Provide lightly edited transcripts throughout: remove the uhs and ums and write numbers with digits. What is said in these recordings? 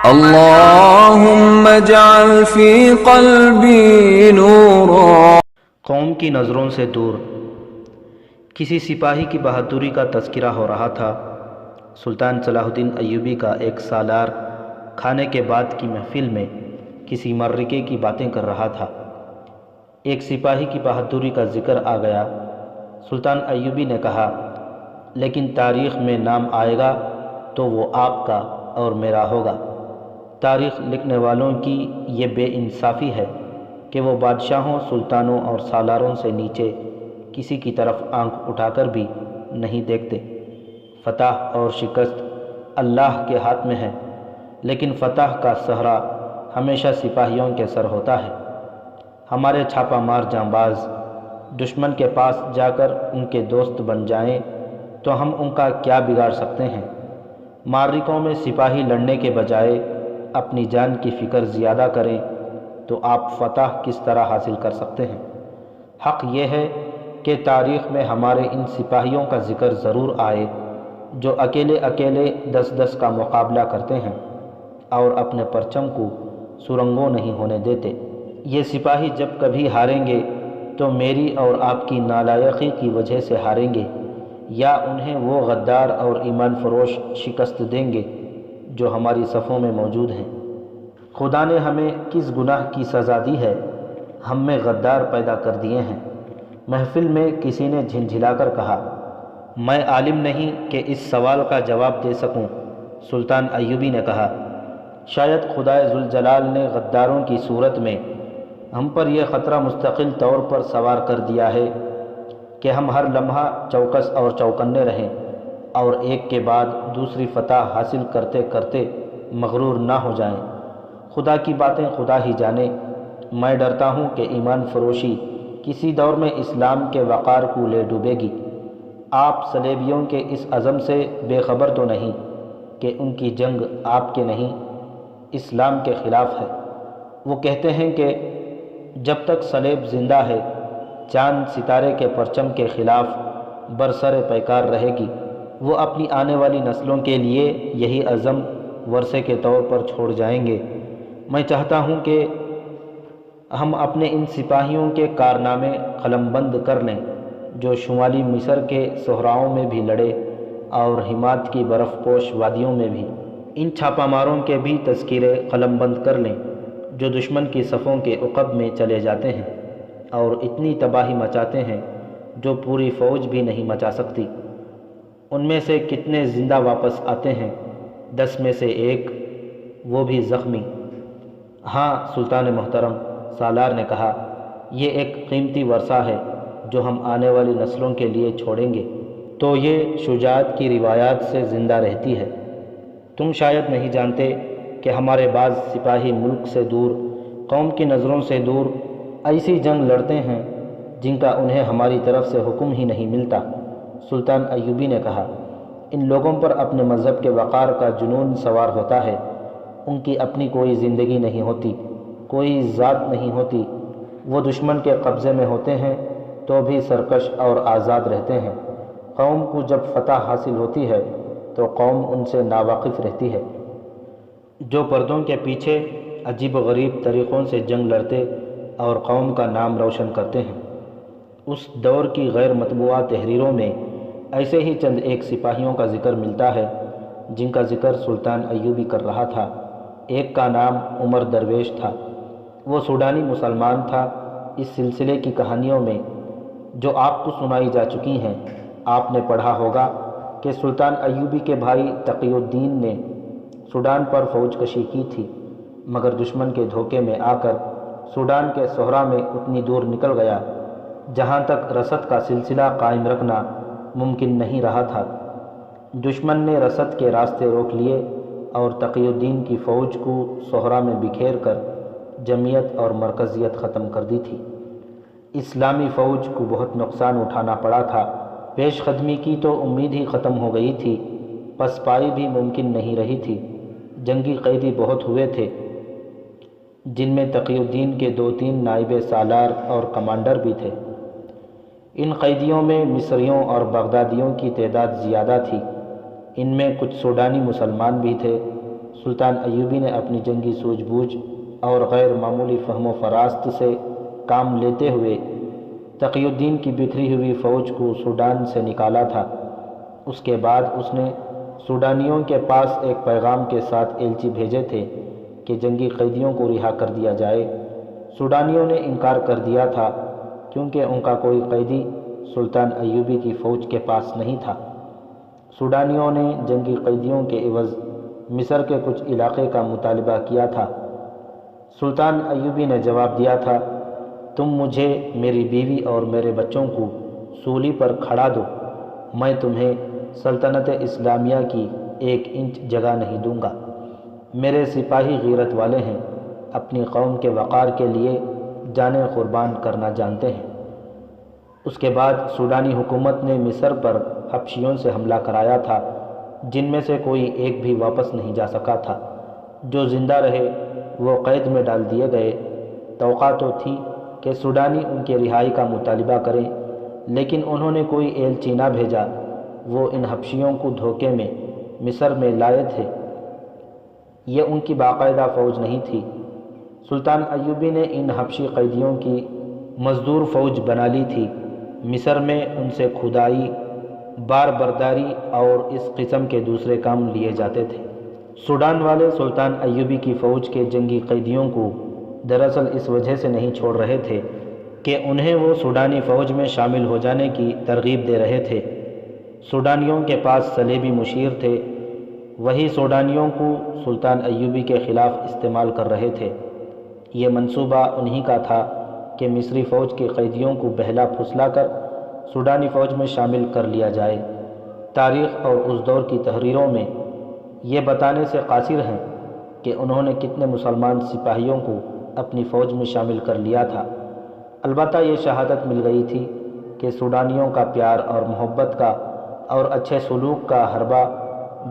اللهم اجعل في قلبي نورا۔ قوم کی نظروں سے دور۔ کسی سپاہی کی بہادری کا تذکرہ ہو رہا تھا۔ سلطان صلاح الدین ایوبی کا ایک سالار کھانے کے بعد کی محفل میں کسی معرکے کی باتیں کر رہا تھا۔ ایک سپاہی کی بہادری کا ذکر آ گیا۔ سلطان ایوبی نے کہا، لیکن تاریخ میں نام آئے گا تو وہ آپ کا اور میرا ہوگا۔ تاریخ لکھنے والوں کی یہ بے انصافی ہے کہ وہ بادشاہوں، سلطانوں اور سالاروں سے نیچے کسی کی طرف آنکھ اٹھا کر بھی نہیں دیکھتے۔ فتح اور شکست اللہ کے ہاتھ میں ہے، لیکن فتح کا سہرا ہمیشہ سپاہیوں کے سر ہوتا ہے۔ ہمارے چھاپہ مار جانباز دشمن کے پاس جا کر ان کے دوست بن جائیں تو ہم ان کا کیا بگاڑ سکتے ہیں؟ معرکوں میں سپاہی لڑنے کے بجائے اپنی جان کی فکر زیادہ کریں تو آپ فتح کس طرح حاصل کر سکتے ہیں؟ حق یہ ہے کہ تاریخ میں ہمارے ان سپاہیوں کا ذکر ضرور آئے جو اکیلے اکیلے 10 کا مقابلہ کرتے ہیں اور اپنے پرچم کو سرنگوں نہیں ہونے دیتے۔ یہ سپاہی جب کبھی ہاریں گے تو میری اور آپ کی نالائقی کی وجہ سے ہاریں گے، یا انہیں وہ غدار اور ایمان فروش شکست دیں گے جو ہماری صفوں میں موجود ہیں۔ خدا نے ہمیں کس گناہ کی سزا دی ہے؟ ہم میں غدار پیدا کر دیے ہیں۔ محفل میں کسی نے جھنجھلا کر کہا، میں عالم نہیں کہ اس سوال کا جواب دے سکوں۔ سلطان ایوبی نے کہا، شاید خدائے ذوالجلال نے غداروں کی صورت میں ہم پر یہ خطرہ مستقل طور پر سوار کر دیا ہے کہ ہم ہر لمحہ چوکس اور چوکنے رہیں اور ایک کے بعد دوسری فتح حاصل کرتے کرتے مغرور نہ ہو جائیں۔ خدا کی باتیں خدا ہی جانے۔ میں ڈرتا ہوں کہ ایمان فروشی کسی دور میں اسلام کے وقار کو لے ڈوبے گی۔ آپ صلیبیوں کے اس عزم سے بے خبر تو نہیں کہ ان کی جنگ آپ کے نہیں، اسلام کے خلاف ہے۔ وہ کہتے ہیں کہ جب تک صلیب زندہ ہے، چاند ستارے کے پرچم کے خلاف برسر پیکار رہے گی۔ وہ اپنی آنے والی نسلوں کے لیے یہی عزم ورثے کے طور پر چھوڑ جائیں گے۔ میں چاہتا ہوں کہ ہم اپنے ان سپاہیوں کے کارنامے قلم بند کر لیں جو شمالی مصر کے صحراؤں میں بھی لڑے اور ہمات کی برف پوش وادیوں میں بھی۔ ان چھاپہ ماروں کے بھی تذکرے قلم بند کر لیں جو دشمن کی صفوں کے عقب میں چلے جاتے ہیں اور اتنی تباہی مچاتے ہیں جو پوری فوج بھی نہیں مچا سکتی۔ ان میں سے کتنے زندہ واپس آتے ہیں؟ 10 میں سے 1، وہ بھی زخمی۔ ہاں سلطان محترم، سالار نے کہا، یہ ایک قیمتی ورثہ ہے جو ہم آنے والی نسلوں کے لیے چھوڑیں گے تو یہ شجاعت کی روایات سے زندہ رہتی ہے۔ تم شاید نہیں جانتے کہ ہمارے بعض سپاہی ملک سے دور، قوم کی نظروں سے دور ایسی جنگ لڑتے ہیں جن کا انہیں ہماری طرف سے حکم ہی نہیں ملتا۔ سلطان ایوبی نے کہا، ان لوگوں پر اپنے مذہب کے وقار کا جنون سوار ہوتا ہے۔ ان کی اپنی کوئی زندگی نہیں ہوتی، کوئی ذات نہیں ہوتی۔ وہ دشمن کے قبضے میں ہوتے ہیں تو بھی سرکش اور آزاد رہتے ہیں۔ قوم کو جب فتح حاصل ہوتی ہے تو قوم ان سے ناواقف رہتی ہے۔ جو پردوں کے پیچھے عجیب و غریب طریقوں سے جنگ لڑتے اور قوم کا نام روشن کرتے ہیں۔ اس دور کی غیر مطبوعہ تحریروں میں ایسے ہی چند ایک سپاہیوں کا ذکر ملتا ہے جن کا ذکر سلطان ایوبی کر رہا تھا۔ ایک کا نام عمر درویش تھا۔ وہ سوڈانی مسلمان تھا۔ اس سلسلے کی کہانیوں میں جو آپ کو سنائی جا چکی ہیں، آپ نے پڑھا ہوگا کہ سلطان ایوبی کے بھائی تقی الدین نے سوڈان پر فوج کشی کی تھی، مگر دشمن کے دھوکے میں آ کر سوڈان کے صحرا میں اتنی دور نکل گیا جہاں تک رسد کا سلسلہ قائم رکھنا ممکن نہیں رہا تھا۔ دشمن نے رسد کے راستے روک لیے اور تقی الدین کی فوج کو صحرا میں بکھیر کر جمعیت اور مرکزیت ختم کر دی تھی۔ اسلامی فوج کو بہت نقصان اٹھانا پڑا تھا۔ پیش قدمی کی تو امید ہی ختم ہو گئی تھی، پسپائی بھی ممکن نہیں رہی تھی۔ جنگی قیدی بہت ہوئے تھے جن میں تقی الدین کے 2-3 نائب سالار اور کمانڈر بھی تھے۔ ان قیدیوں میں مصریوں اور بغدادیوں کی تعداد زیادہ تھی۔ ان میں کچھ سوڈانی مسلمان بھی تھے سلطان ایوبی نے اپنی جنگی سوجھ بوجھ اور غیر معمولی فہم و فراست سے کام لیتے ہوئے تقی الدین کی بکھری ہوئی فوج کو سوڈان سے نکالا تھا۔ اس کے بعد اس نے سوڈانیوں کے پاس ایک پیغام کے ساتھ ایلچی بھیجے تھے کہ جنگی قیدیوں کو رہا کر دیا جائے۔ سوڈانیوں نے انکار کر دیا تھا کیونکہ ان کا کوئی قیدی سلطان ایوبی کی فوج کے پاس نہیں تھا۔ سوڈانیوں نے جنگی قیدیوں کے عوض مصر کے کچھ علاقے کا مطالبہ کیا تھا۔ سلطان ایوبی نے جواب دیا تھا، تم مجھے، میری بیوی اور میرے بچوں کو سولی پر کھڑا دو، میں تمہیں سلطنت اسلامیہ کی 1 انچ جگہ نہیں دوں گا۔ میرے سپاہی غیرت والے ہیں، اپنی قوم کے وقار کے لیے جانیں قربان کرنا جانتے ہیں۔ اس کے بعد سوڈانی حکومت نے مصر پر حبشیوں سے حملہ کرایا تھا، جن میں سے کوئی ایک بھی واپس نہیں جا سکا تھا۔ جو زندہ رہے وہ قید میں ڈال دیے گئے۔ توقع تو تھی کہ سوڈانی ان کی رہائی کا مطالبہ کریں، لیکن انہوں نے کوئی ایلچی نہ بھیجا۔ وہ ان حبشیوں کو دھوکے میں مصر میں لائے تھے، یہ ان کی باقاعدہ فوج نہیں تھی۔ سلطان ایوبی نے ان حبشی قیدیوں کی مزدور فوج بنا لی تھی۔ مصر میں ان سے کھدائی، بار برداری اور اس قسم کے دوسرے کام لیے جاتے تھے۔ سوڈان والے سلطان ایوبی کی فوج کے جنگی قیدیوں کو دراصل اس وجہ سے نہیں چھوڑ رہے تھے کہ انہیں وہ سوڈانی فوج میں شامل ہو جانے کی ترغیب دے رہے تھے۔ سوڈانیوں کے پاس صلیبی مشیر تھے، وہی سوڈانیوں کو سلطان ایوبی کے خلاف استعمال کر رہے تھے۔ یہ منصوبہ انہی کا تھا کہ مصری فوج کے قیدیوں کو بہلا پھسلا کر سوڈانی فوج میں شامل کر لیا جائے۔ تاریخ اور اس دور کی تحریروں میں یہ بتانے سے قاصر ہیں کہ انہوں نے کتنے مسلمان سپاہیوں کو اپنی فوج میں شامل کر لیا تھا۔ البتہ یہ شہادت مل گئی تھی کہ سوڈانیوں کا پیار اور محبت کا اور اچھے سلوک کا حربہ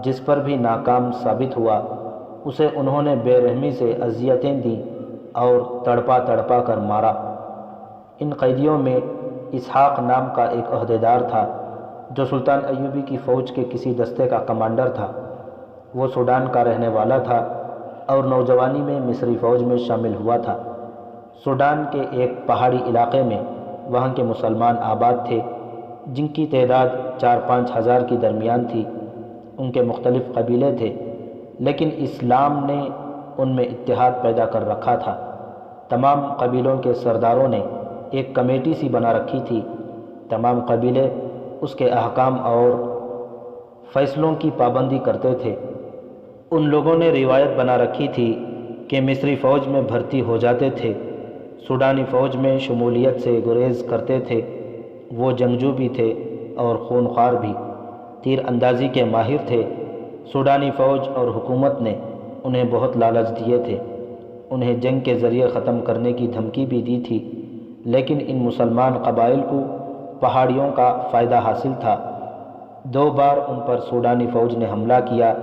جس پر بھی ناکام ثابت ہوا، اسے انہوں نے بے رحمی سے اذیتیں دیں اور تڑپا تڑپا کر مارا۔ ان قیدیوں میں اسحاق نام کا ایک عہدیدار تھا جو سلطان ایوبی کی فوج کے کسی دستے کا کمانڈر تھا۔ وہ سوڈان کا رہنے والا تھا اور نوجوانی میں مصری فوج میں شامل ہوا تھا۔ سوڈان کے ایک پہاڑی علاقے میں وہاں کے مسلمان آباد تھے، جن کی تعداد 4-5 ہزار کی درمیان تھی۔ ان کے مختلف قبیلے تھے، لیکن اسلام نے ان میں اتحاد پیدا کر رکھا تھا۔ تمام قبیلوں کے سرداروں نے ایک کمیٹی سی بنا رکھی تھی۔ تمام قبیلے اس کے احکام اور فیصلوں کی پابندی کرتے تھے۔ ان لوگوں نے روایت بنا رکھی تھی کہ مصری فوج میں بھرتی ہو جاتے تھے، سوڈانی فوج میں شمولیت سے گریز کرتے تھے۔ وہ جنگجو بھی تھے اور خونخوار بھی، تیر اندازی کے ماہر تھے۔ سوڈانی فوج اور حکومت نے انہیں بہت لالچ دیے تھے، انہیں جنگ کے ذریعے ختم کرنے کی دھمکی بھی دی تھی، لیکن ان مسلمان قبائل کو پہاڑیوں کا فائدہ حاصل تھا۔ 2 بار ان پر سوڈانی فوج نے حملہ کیا،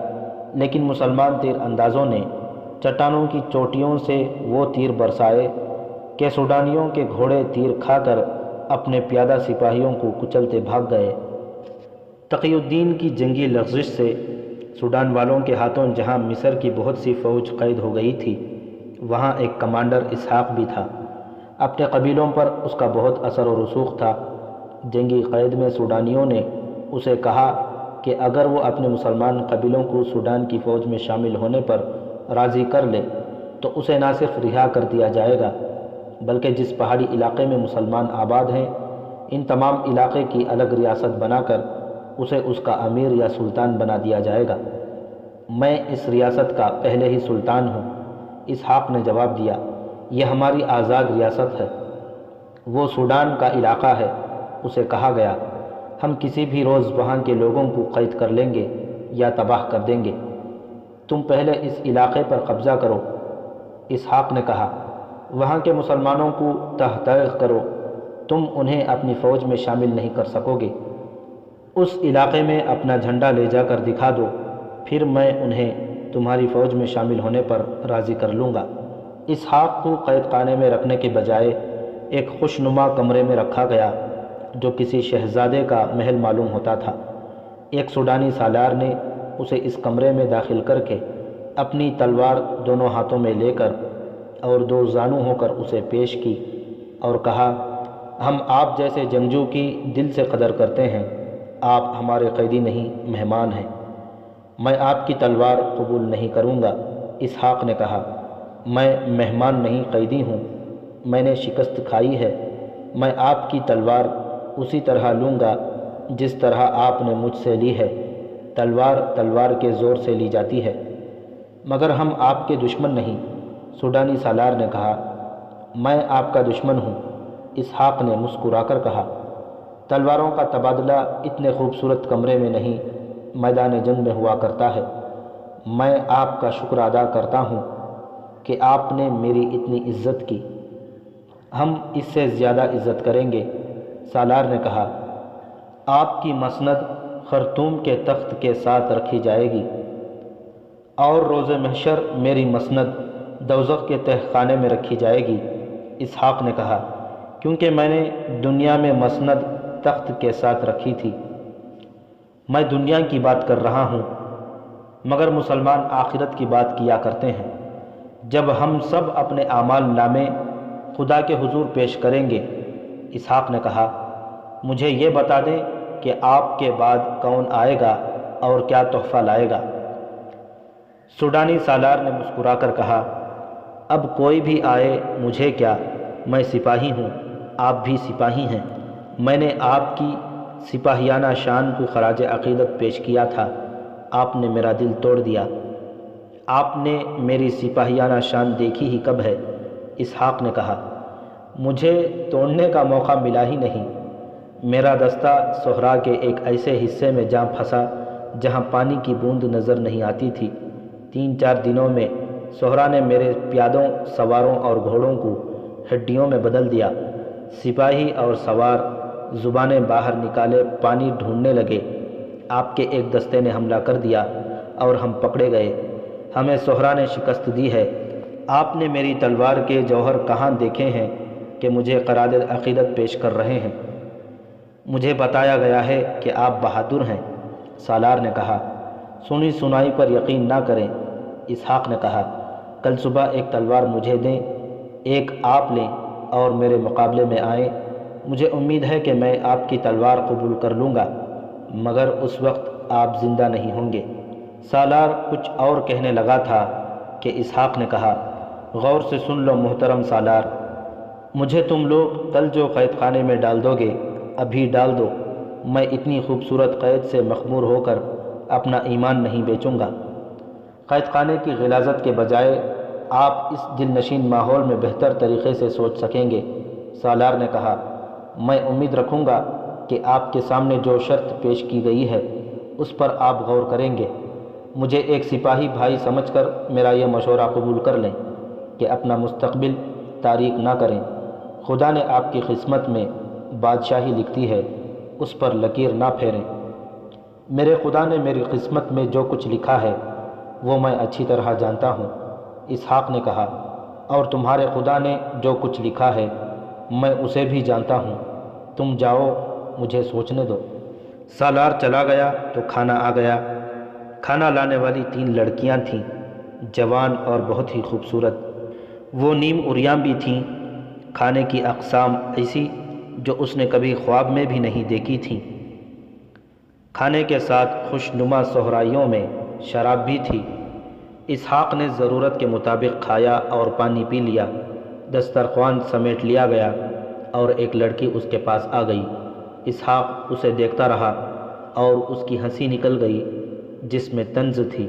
لیکن مسلمان تیر اندازوں نے چٹانوں کی چوٹیوں سے وہ تیر برسائے کہ سوڈانیوں کے گھوڑے تیر کھا کر اپنے پیادہ سپاہیوں کو کچلتے بھاگ گئے۔ تقی الدین کی جنگی لغزش سے سوڈان والوں کے ہاتھوں جہاں مصر کی بہت سی فوج قید ہو گئی تھی، وہاں ایک کمانڈر اسحاق بھی تھا۔ اپنے قبیلوں پر اس کا بہت اثر و رسوخ تھا۔ جنگی قید میں سوڈانیوں نے اسے کہا کہ اگر وہ اپنے مسلمان قبیلوں کو سوڈان کی فوج میں شامل ہونے پر راضی کر لے تو اسے نہ صرف رہا کر دیا جائے گا، بلکہ جس پہاڑی علاقے میں مسلمان آباد ہیں، ان تمام علاقے کی الگ ریاست بنا کر اسے اس کا امیر یا سلطان بنا دیا جائے گا۔ میں اس ریاست کا پہلے ہی سلطان ہوں، اسحاق نے جواب دیا۔ یہ ہماری آزاد ریاست ہے، وہ سوڈان کا علاقہ ہے، اسے کہا گیا۔ ہم کسی بھی روز وہاں کے لوگوں کو قید کر لیں گے یا تباہ کر دیں گے۔ تم پہلے اس علاقے پر قبضہ کرو، اسحاق نے کہا۔ وہاں کے مسلمانوں کو تحقیق کرو، تم انہیں اپنی فوج میں شامل نہیں کر سکو گے۔ اس علاقے میں اپنا جھنڈا لے جا کر دکھا دو، پھر میں انہیں تمہاری فوج میں شامل ہونے پر راضی کر لوں گا۔ اسحاق کو قید خانے میں رکھنے کے بجائے ایک خوشنما کمرے میں رکھا گیا جو کسی شہزادے کا محل معلوم ہوتا تھا۔ ایک سوڈانی سالار نے اسے اس کمرے میں داخل کر کے اپنی تلوار دونوں ہاتھوں میں لے کر اور دو زانو ہو کر اسے پیش کی اور کہا، ہم آپ جیسے جنگجو کی دل سے قدر کرتے ہیں، آپ ہمارے قیدی نہیں مہمان ہیں، میں آپ کی تلوار قبول نہیں کروں گا۔ اسحاق نے کہا، میں مہمان نہیں قیدی ہوں، میں نے شکست کھائی ہے، میں آپ کی تلوار اسی طرح لوں گا جس طرح آپ نے مجھ سے لی ہے۔ تلوار تلوار کے زور سے لی جاتی ہے، مگر ہم آپ کے دشمن نہیں۔ سوڈانی سالار نے کہا، میں آپ کا دشمن ہوں۔ اسحاق نے مسکرا کر کہا، تلواروں کا تبادلہ اتنے خوبصورت کمرے میں نہیں، میدان جنگ میں ہوا کرتا ہے۔ میں آپ کا شکر ادا کرتا ہوں کہ آپ نے میری اتنی عزت کی، ہم اس سے زیادہ عزت کریں گے۔ سالار نے کہا، آپ کی مسند خرطوم کے تخت کے ساتھ رکھی جائے گی، اور روز محشر میری مسند دوزخ کے تہ خانے میں رکھی جائے گی۔ اسحاق نے کہا، کیونکہ میں نے دنیا میں مسند تخت کے ساتھ رکھی تھی۔ میں دنیا کی بات کر رہا ہوں، مگر مسلمان آخرت کی بات کیا کرتے ہیں۔ جب ہم سب اپنے اعمال نامے خدا کے حضور پیش کریں گے۔ اسحاق نے کہا، مجھے یہ بتا دیں کہ آپ کے بعد کون آئے گا اور کیا تحفہ لائے گا؟ سوڈانی سالار نے مسکرا کر کہا، اب کوئی بھی آئے مجھے کیا، میں سپاہی ہوں، آپ بھی سپاہی ہیں۔ میں نے آپ کی سپاہیانہ شان کو خراج عقیدت پیش کیا تھا، آپ نے میرا دل توڑ دیا۔ آپ نے میری سپاہیانہ شان دیکھی ہی کب ہے؟ اسحاق نے کہا، مجھے توڑنے کا موقع ملا ہی نہیں۔ میرا دستہ صحرا کے ایک ایسے حصے میں جا پھنسا جہاں پانی کی بوند نظر نہیں آتی تھی۔ 3-4 دنوں میں صحرا نے میرے پیادوں، سواروں اور گھوڑوں کو ہڈیوں میں بدل دیا۔ سپاہی اور سوار زبانیں باہر نکالے پانی ڈھونڈنے لگے۔ آپ کے ایک دستے نے حملہ کر دیا اور ہم پکڑے گئے۔ ہمیں صحرا نے شکست دی ہے۔ آپ نے میری تلوار کے جوہر کہاں دیکھے ہیں کہ مجھے خراج عقیدت پیش کر رہے ہیں؟ مجھے بتایا گیا ہے کہ آپ بہادر ہیں۔ سالار نے کہا، سنی سنائی پر یقین نہ کریں۔ اسحاق نے کہا، کل صبح ایک تلوار مجھے دیں، ایک آپ لیں اور میرے مقابلے میں آئیں۔ مجھے امید ہے کہ میں آپ کی تلوار قبول کر لوں گا، مگر اس وقت آپ زندہ نہیں ہوں گے۔ سالار کچھ اور کہنے لگا تھا کہ اسحاق نے کہا، غور سے سن لو محترم سالار، مجھے تم لوگ کل جو قید خانے میں ڈال دو گے ابھی ڈال دو، میں اتنی خوبصورت قید سے مخمور ہو کر اپنا ایمان نہیں بیچوں گا۔ قید خانے کی غلاظت کے بجائے آپ اس دل نشین ماحول میں بہتر طریقے سے سوچ سکیں گے۔ سالار نے کہا، میں امید رکھوں گا کہ آپ کے سامنے جو شرط پیش کی گئی ہے اس پر آپ غور کریں گے۔ مجھے ایک سپاہی بھائی سمجھ کر میرا یہ مشورہ قبول کر لیں کہ اپنا مستقبل تاریک نہ کریں۔ خدا نے آپ کی قسمت میں بادشاہی لکھتی ہے، اس پر لکیر نہ پھیریں۔ میرے خدا نے میری قسمت میں جو کچھ لکھا ہے وہ میں اچھی طرح جانتا ہوں۔ اسحاق نے کہا، اور تمہارے خدا نے جو کچھ لکھا ہے میں اسے بھی جانتا ہوں۔ تم جاؤ، مجھے سوچنے دو۔ سالار چلا گیا تو کھانا آ گیا۔ کھانا لانے والی 3 لڑکیاں تھیں، جوان اور بہت ہی خوبصورت۔ وہ نیم عریاں بھی تھیں، کھانے کی اقسام ایسی جو اس نے کبھی خواب میں بھی نہیں دیکھی تھیں۔ کھانے کے ساتھ خوشنما صحرائیوں میں شراب بھی تھی۔ اسحاق نے ضرورت کے مطابق کھایا اور پانی پی لیا۔ دسترخوان سمیٹ لیا گیا اور ایک لڑکی اس کے پاس آ گئی۔ اسحاق اسے دیکھتا رہا اور اس کی ہنسی نکل گئی جس میں طنز تھی۔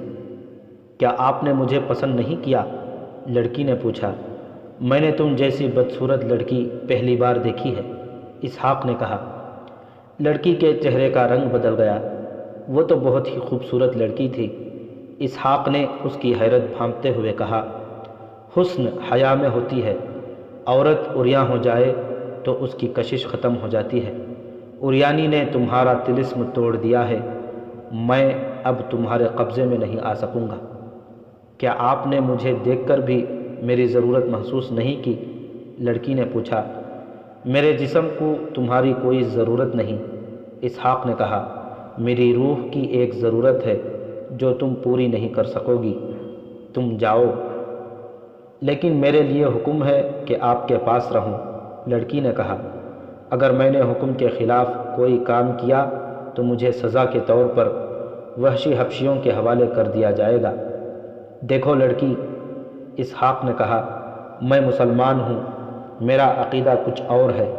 کیا آپ نے مجھے پسند نہیں کیا؟ لڑکی نے پوچھا۔ میں نے تم جیسی بدصورت لڑکی پہلی بار دیکھی ہے، اسحاق نے کہا۔ لڑکی کے چہرے کا رنگ بدل گیا، وہ تو بہت ہی خوبصورت لڑکی تھی۔ اسحاق نے اس کی حیرت بھانپتے ہوئے کہا، حسن حیا میں ہوتی ہے، عورت عریاں ہو جائے تو اس کی کشش ختم ہو جاتی ہے۔ عریانی نے تمہارا طلسم توڑ دیا ہے، میں اب تمہارے قبضے میں نہیں آ سکوں گا۔ کیا آپ نے مجھے دیکھ کر بھی میری ضرورت محسوس نہیں کی؟ لڑکی نے پوچھا۔ میرے جسم کو تمہاری کوئی ضرورت نہیں، اسحاق نے کہا، میری روح کی ایک ضرورت ہے جو تم پوری نہیں کر سکو گی۔ تم جاؤ، لیکن میرے لیے حکم ہے کہ آپ کے پاس رہوں۔ لڑکی نے کہا، اگر میں نے حکم کے خلاف کوئی کام کیا تو مجھے سزا کے طور پر وحشی حبشیوں کے حوالے کر دیا جائے گا۔ دیکھو لڑکی، اسحاق نے کہا، میں مسلمان ہوں، میرا عقیدہ کچھ اور ہے،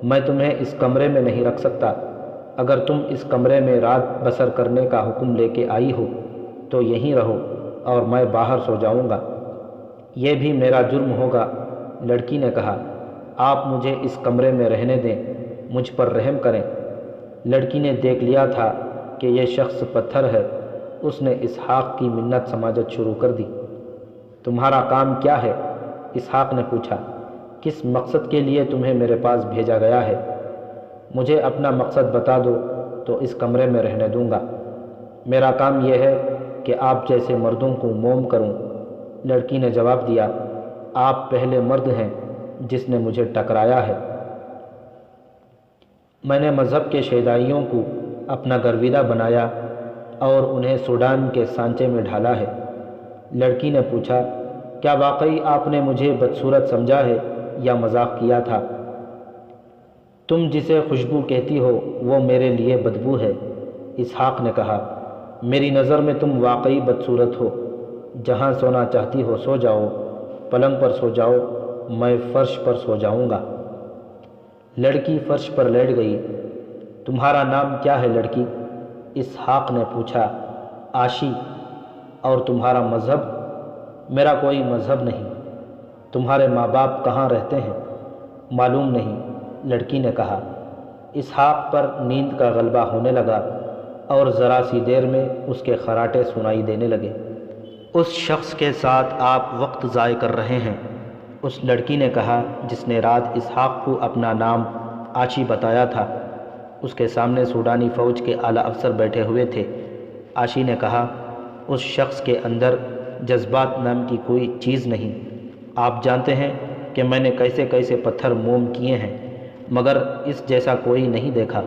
میں تمہیں اس کمرے میں نہیں رکھ سکتا۔ اگر تم اس کمرے میں رات بسر کرنے کا حکم لے کے آئی ہو تو یہیں رہو اور میں باہر سو جاؤں گا، یہ بھی میرا جرم ہوگا۔ لڑکی نے کہا، آپ مجھے اس کمرے میں رہنے دیں، مجھ پر رحم کریں۔ لڑکی نے دیکھ لیا تھا کہ یہ شخص پتھر ہے، اس نے اسحاق کی منت سماجت شروع کر دی۔ تمہارا کام کیا ہے؟ اسحاق نے پوچھا، کس مقصد کے لیے تمہیں میرے پاس بھیجا گیا ہے؟ مجھے اپنا مقصد بتا دو تو اس کمرے میں رہنے دوں گا۔ میرا کام یہ ہے کہ آپ جیسے مردوں کو موم کروں۔ لڑکی نے جواب دیا، آپ پہلے مرد ہیں جس نے مجھے ٹکرایا ہے۔ میں نے مذہب کے شیدائیوں کو اپنا گرویدہ بنایا اور انہیں سوڈان کے سانچے میں ڈھالا ہے۔ لڑکی نے پوچھا، کیا واقعی آپ نے مجھے بدصورت سمجھا ہے یا مذاق کیا تھا؟ تم جسے خوشبو کہتی ہو وہ میرے لیے بدبو ہے۔ اسحاق نے کہا، میری نظر میں تم واقعی بدصورت ہو۔ جہاں سونا چاہتی ہو سو جاؤ، پلنگ پر سو جاؤ، میں فرش پر سو جاؤں گا۔ لڑکی فرش پر لیٹ گئی۔ تمہارا نام کیا ہے لڑکی؟ اسحاق نے پوچھا۔ عاشی۔ اور تمہارا مذہب؟ میرا کوئی مذہب نہیں۔ تمہارے ماں باپ کہاں رہتے ہیں؟ معلوم نہیں، لڑکی نے کہا۔ اسحاق پر نیند کا غلبہ ہونے لگا اور ذرا سی دیر میں اس کے خراٹے سنائی دینے لگے۔ اس شخص کے ساتھ آپ وقت ضائع کر رہے ہیں، اس لڑکی نے کہا جس نے رات اسحاق کو اپنا نام عاشی بتایا تھا۔ اس کے سامنے سوڈانی فوج کے اعلیٰ افسر بیٹھے ہوئے تھے۔ عاشی نے کہا، اس شخص کے اندر جذبات نام کی کوئی چیز نہیں۔ آپ جانتے ہیں کہ میں نے کیسے کیسے پتھر موم کیے ہیں، مگر اس جیسا کوئی نہیں دیکھا۔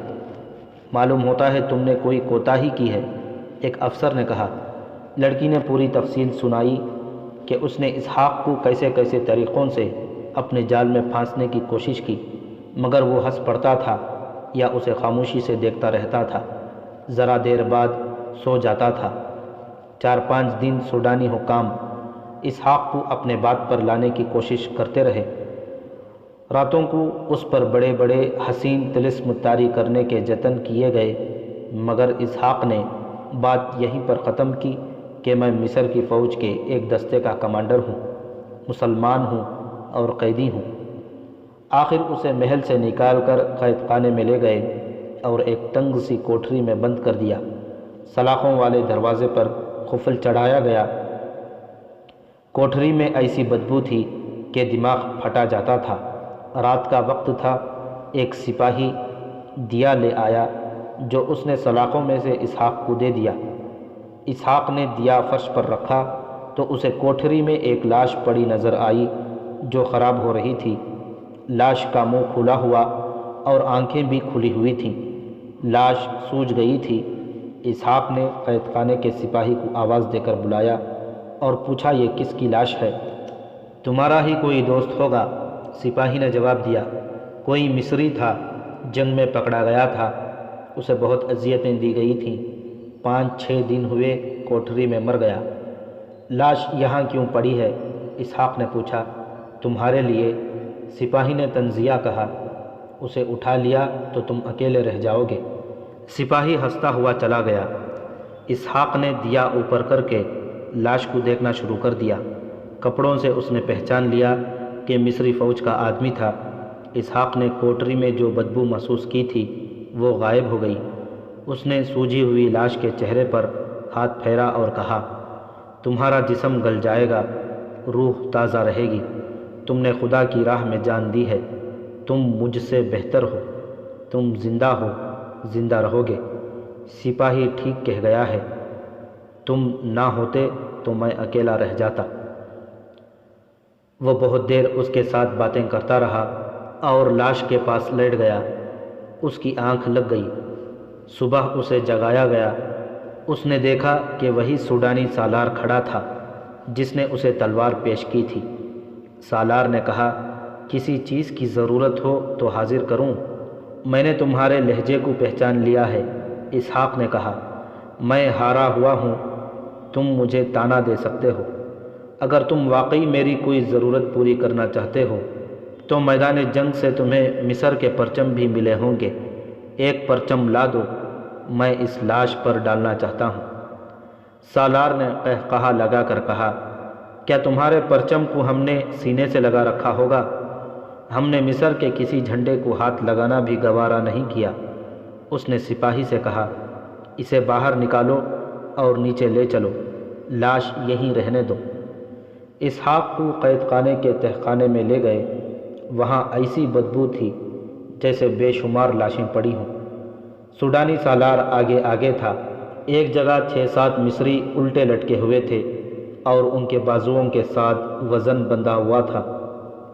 معلوم ہوتا ہے تم نے کوئی کوتاہی کی ہے، ایک افسر نے کہا۔ لڑکی نے پوری تفصیل سنائی کہ اس نے اسحاق کو کیسے کیسے طریقوں سے اپنے جال میں پھانسنے کی کوشش کی، مگر وہ ہنس پڑتا تھا یا اسے خاموشی سے دیکھتا رہتا تھا، ذرا دیر بعد سو جاتا تھا۔ 4-5 دن سوڈانی حکام اسحاق کو اپنے بات پر لانے کی کوشش کرتے رہے۔ راتوں کو اس پر بڑے بڑے حسین طلسم طاری کرنے کے جتن کیے گئے، مگر اسحاق نے بات یہیں پر ختم کی کہ میں مصر کی فوج کے ایک دستے کا کمانڈر ہوں، مسلمان ہوں اور قیدی ہوں۔ آخر اسے محل سے نکال کر قید خانے میں لے گئے اور ایک تنگ سی کوٹری میں بند کر دیا۔ سلاخوں والے دروازے پر قفل چڑھایا گیا۔ کوٹری میں ایسی بدبو تھی کہ دماغ پھٹا جاتا تھا۔ رات کا وقت تھا، ایک سپاہی دیا لے آیا جو اس نے سلاخوں میں سے اسحاق کو دے دیا۔ اسحاق نے دیا فرش پر رکھا تو اسے کوٹری میں ایک لاش پڑی نظر آئی جو خراب ہو رہی تھی۔ لاش کا منہ کھلا ہوا اور آنکھیں بھی کھلی ہوئی تھیں۔ لاش سوج گئی تھی۔ اسحاق نے قید خانے کے سپاہی کو آواز دے کر بلایا اور پوچھا، یہ کس کی لاش ہے؟ تمہارا ہی کوئی دوست ہوگا، سپاہی نے جواب دیا۔ کوئی مصری تھا، جنگ میں پکڑا گیا تھا، اسے بہت اذیتیں دی گئی تھیں، 5-6 دن ہوئے کوٹری میں مر گیا۔ لاش یہاں کیوں پڑی ہے؟ اسحاق نے پوچھا۔ تمہارے لیے، سپاہی نے تنزیہ کہا۔ اسے اٹھا لیا تو تم اکیلے رہ جاؤ گے۔ سپاہی ہنستا ہوا چلا گیا۔ اسحاق نے دیا اوپر کر کے لاش کو دیکھنا شروع کر دیا۔ کپڑوں سے اس نے پہچان لیا کہ مصری فوج کا آدمی تھا۔ اسحاق نے کوٹری میں جو بدبو محسوس کی تھی وہ غائب ہو گئی۔ اس نے سوجی ہوئی لاش کے چہرے پر ہاتھ پھیرا اور کہا، تمہارا جسم گل جائے گا، روح تازہ رہے گی۔ تم نے خدا کی راہ میں جان دی ہے، تم مجھ سے بہتر ہو، تم زندہ ہو، زندہ رہو گے۔ سپاہی ٹھیک کہہ گیا ہے، تم نہ ہوتے تو میں اکیلا رہ جاتا۔ وہ بہت دیر اس کے ساتھ باتیں کرتا رہا اور لاش کے پاس لیٹ گیا۔ اس کی آنکھ لگ گئی۔ صبح اسے جگایا گیا۔ اس نے دیکھا کہ وہی سوڈانی سالار کھڑا تھا۔ جس نے اسے تلوار پیش کی تھی۔ سالار نے کہا، کسی چیز کی ضرورت ہو تو حاضر کروں؟ میں نے تمہارے لہجے کو پہچان لیا ہے۔ اسحاق نے کہا، میں ہارا ہوا ہوں، تم مجھے طعنہ دے سکتے ہو۔ اگر تم واقعی میری کوئی ضرورت پوری کرنا چاہتے ہو تو میدان جنگ سے تمہیں مصر کے پرچم بھی ملے ہوں گے۔ ایک پرچم لا دو، میں اس لاش پر ڈالنا چاہتا ہوں۔ سالار نے قہقہا لگا کر کہا، کیا تمہارے پرچم کو ہم نے سینے سے لگا رکھا ہوگا؟ ہم نے مصر کے کسی جھنڈے کو ہاتھ لگانا بھی گوارا نہیں کیا۔ اس نے سپاہی سے کہا، اسے باہر نکالو اور نیچے لے چلو، لاش یہیں رہنے دو۔ اسحاق کو قید خانے کے تہخانے میں لے گئے۔ وہاں ایسی بدبو تھی جیسے بے شمار لاشیں پڑی ہوں۔ سوڈانی سالار آگے آگے تھا۔ ایک جگہ 6-7 مصری الٹے لٹکے ہوئے تھے اور ان کے بازوؤں کے ساتھ وزن بندھا ہوا تھا۔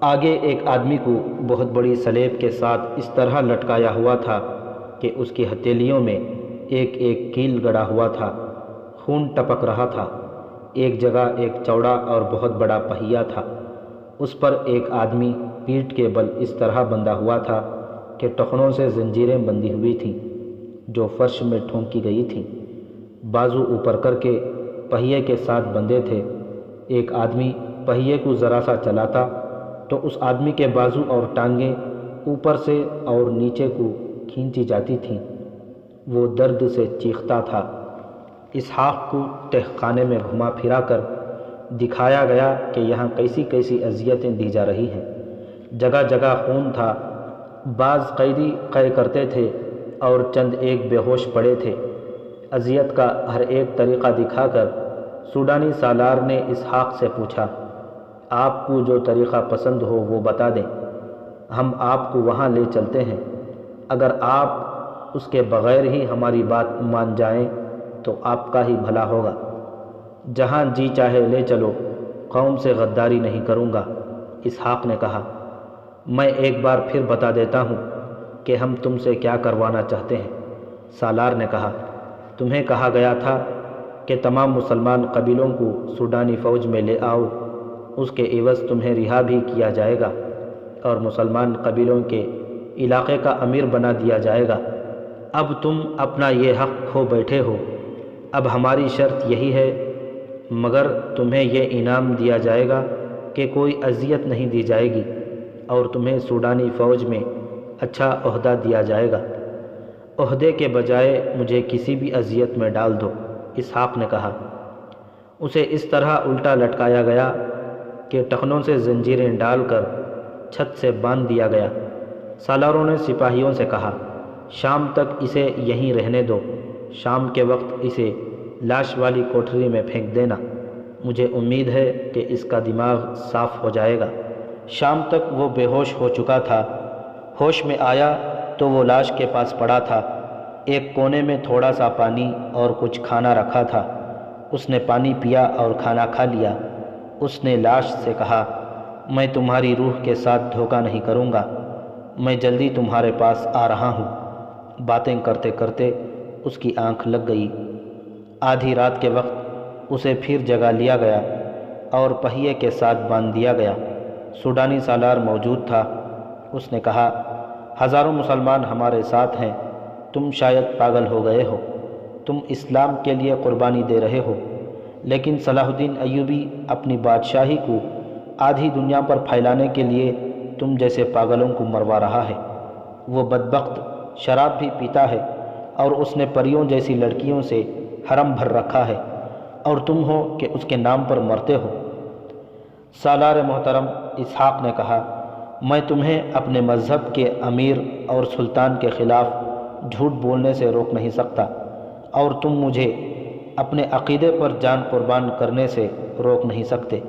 آگے ایک آدمی کو بہت بڑی سلیب کے ساتھ اس طرح لٹکایا ہوا تھا کہ اس کی ہتھیلیوں میں ایک ایک کیل گڑا ہوا تھا، خون ٹپک رہا تھا۔ ایک جگہ ایک چوڑا اور بہت بڑا پہیا تھا، اس پر ایک آدمی پیٹھ کے بل اس طرح بندھا ہوا تھا کہ ٹخنوں سے زنجیریں بندھی ہوئی تھیں جو فرش میں ٹھونکی گئی تھیں۔ بازو اوپر کر کے پہیے کے ساتھ بندھے تھے۔ ایک آدمی پہیے کو ذرا سا چلاتا تو اس آدمی کے بازو اور ٹانگیں اوپر سے اور نیچے کو کھینچی جاتی تھیں۔ وہ درد سے چیختا تھا۔ اسحاق کو تہخانے میں گھما پھرا کر دکھایا گیا کہ یہاں کیسی کیسی اذیتیں دی جا رہی ہیں۔ جگہ جگہ خون تھا۔ بعض قیدی قے کرتے تھے اور چند ایک بے ہوش پڑے تھے۔ اذیت کا ہر ایک طریقہ دکھا کر سوڈانی سالار نے اسحاق سے پوچھا، آپ کو جو طریقہ پسند ہو وہ بتا دیں، ہم آپ کو وہاں لے چلتے ہیں۔ اگر آپ اس کے بغیر ہی ہماری بات مان جائیں تو آپ کا ہی بھلا ہوگا۔ جہاں جی چاہے لے چلو، قوم سے غداری نہیں کروں گا۔ اسحاق نے کہا، میں ایک بار پھر بتا دیتا ہوں کہ ہم تم سے کیا کروانا چاہتے ہیں۔ سالار نے کہا، تمہیں کہا گیا تھا کہ تمام مسلمان قبیلوں کو سوڈانی فوج میں لے آؤ، اس کے عوض تمہیں رہا بھی کیا جائے گا اور مسلمان قبیلوں کے علاقے کا امیر بنا دیا جائے گا۔ اب تم اپنا یہ حق کھو بیٹھے ہو۔ اب ہماری شرط یہی ہے، مگر تمہیں یہ انعام دیا جائے گا کہ کوئی اذیت نہیں دی جائے گی اور تمہیں سوڈانی فوج میں اچھا عہدہ دیا جائے گا۔ عہدے کے بجائے مجھے کسی بھی اذیت میں ڈال دو۔ اسحاق نے کہا۔ اسے اس طرح الٹا لٹکایا گیا کہ ٹخنوں سے زنجیریں ڈال کر چھت سے باندھ دیا گیا۔ سالاروں نے سپاہیوں سے کہا، شام تک اسے یہیں رہنے دو، شام کے وقت اسے لاش والی کوٹھری میں پھینک دینا، مجھے امید ہے کہ اس کا دماغ صاف ہو جائے گا۔ شام تک وہ بے ہوش ہو چکا تھا۔ ہوش میں آیا تو وہ لاش کے پاس پڑا تھا۔ ایک کونے میں تھوڑا سا پانی اور کچھ کھانا رکھا تھا۔ اس نے پانی پیا اور کھانا کھا لیا۔ اس نے لاش سے کہا، میں تمہاری روح کے ساتھ دھوکہ نہیں کروں گا، میں جلدی تمہارے پاس آ رہا ہوں۔ باتیں کرتے کرتے اس کی آنکھ لگ گئی۔ آدھی رات کے وقت اسے پھر جگا لیا گیا اور پہیے کے ساتھ باندھ دیا گیا۔ سوڈانی سالار موجود تھا۔ اس نے کہا، ہزاروں مسلمان ہمارے ساتھ ہیں، تم شاید پاگل ہو گئے ہو، تم اسلام کے لیے قربانی دے رہے ہو، لیکن صلاح الدین ایوبی اپنی بادشاہی کو آدھی دنیا پر پھیلانے کے لیے تم جیسے پاگلوں کو مروا رہا ہے۔ وہ بدبخت شراب بھی پیتا ہے اور اس نے پریوں جیسی لڑکیوں سے حرم بھر رکھا ہے، اور تم ہو کہ اس کے نام پر مرتے ہو۔ سالار محترم، اسحاق نے کہا، میں تمہیں اپنے مذہب کے امیر اور سلطان کے خلاف جھوٹ بولنے سے روک نہیں سکتا، اور تم مجھے اپنے عقیدے پر جان قربان کرنے سے روک نہیں سکتے۔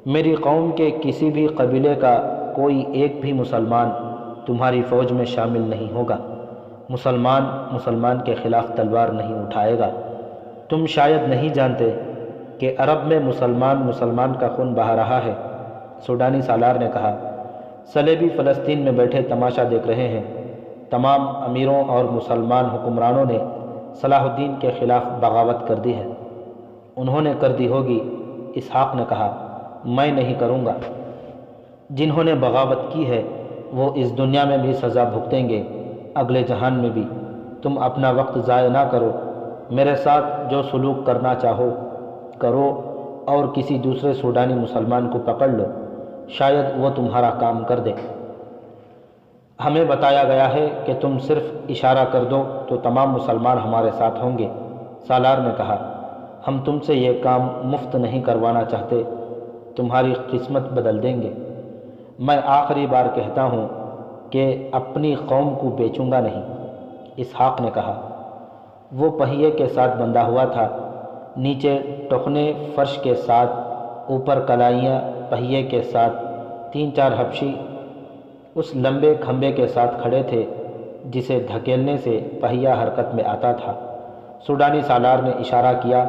میری قوم کے کسی بھی قبیلے کا کوئی ایک بھی مسلمان تمہاری فوج میں شامل نہیں ہوگا۔ مسلمان کے خلاف تلوار نہیں اٹھائے گا۔ تم شاید نہیں جانتے کہ عرب میں مسلمان کا خون بہا رہا ہے۔ سوڈانی سالار نے کہا، صلیبی فلسطین میں بیٹھے تماشا دیکھ رہے ہیں۔ تمام امیروں اور مسلمان حکمرانوں نے صلاح الدین کے خلاف بغاوت کر دی ہے۔ انہوں نے کر دی ہوگی، اسحاق نے کہا میں نہیں کروں گا۔ جنہوں نے بغاوت کی ہے وہ اس دنیا میں بھی سزا بھگتیں گے، اگلے جہان میں بھی۔ تم اپنا وقت ضائع نہ کرو، میرے ساتھ جو سلوک کرنا چاہو کرو، اور کسی دوسرے سوڈانی مسلمان کو پکڑ لو، شاید وہ تمہارا کام کر دے۔ ہمیں بتایا گیا ہے کہ تم صرف اشارہ کر دو تو تمام مسلمان ہمارے ساتھ ہوں گے۔ سالار نے کہا ہم تم سے یہ کام مفت نہیں کروانا چاہتے، تمہاری قسمت بدل دیں گے۔ میں آخری بار کہتا ہوں کہ اپنی قوم کو بیچوں گا نہیں۔ اسحاق نے کہا وہ پہیے کے ساتھ بندھا ہوا تھا، نیچے ٹخنے فرش کے ساتھ، اوپر کلائیاں پہیے کے ساتھ، 3-4 حبشی اس لمبے کھمبے کے ساتھ کھڑے تھے جسے دھکیلنے سے پہیہ حرکت میں آتا تھا۔ سوڈانی سالار نے اشارہ کیا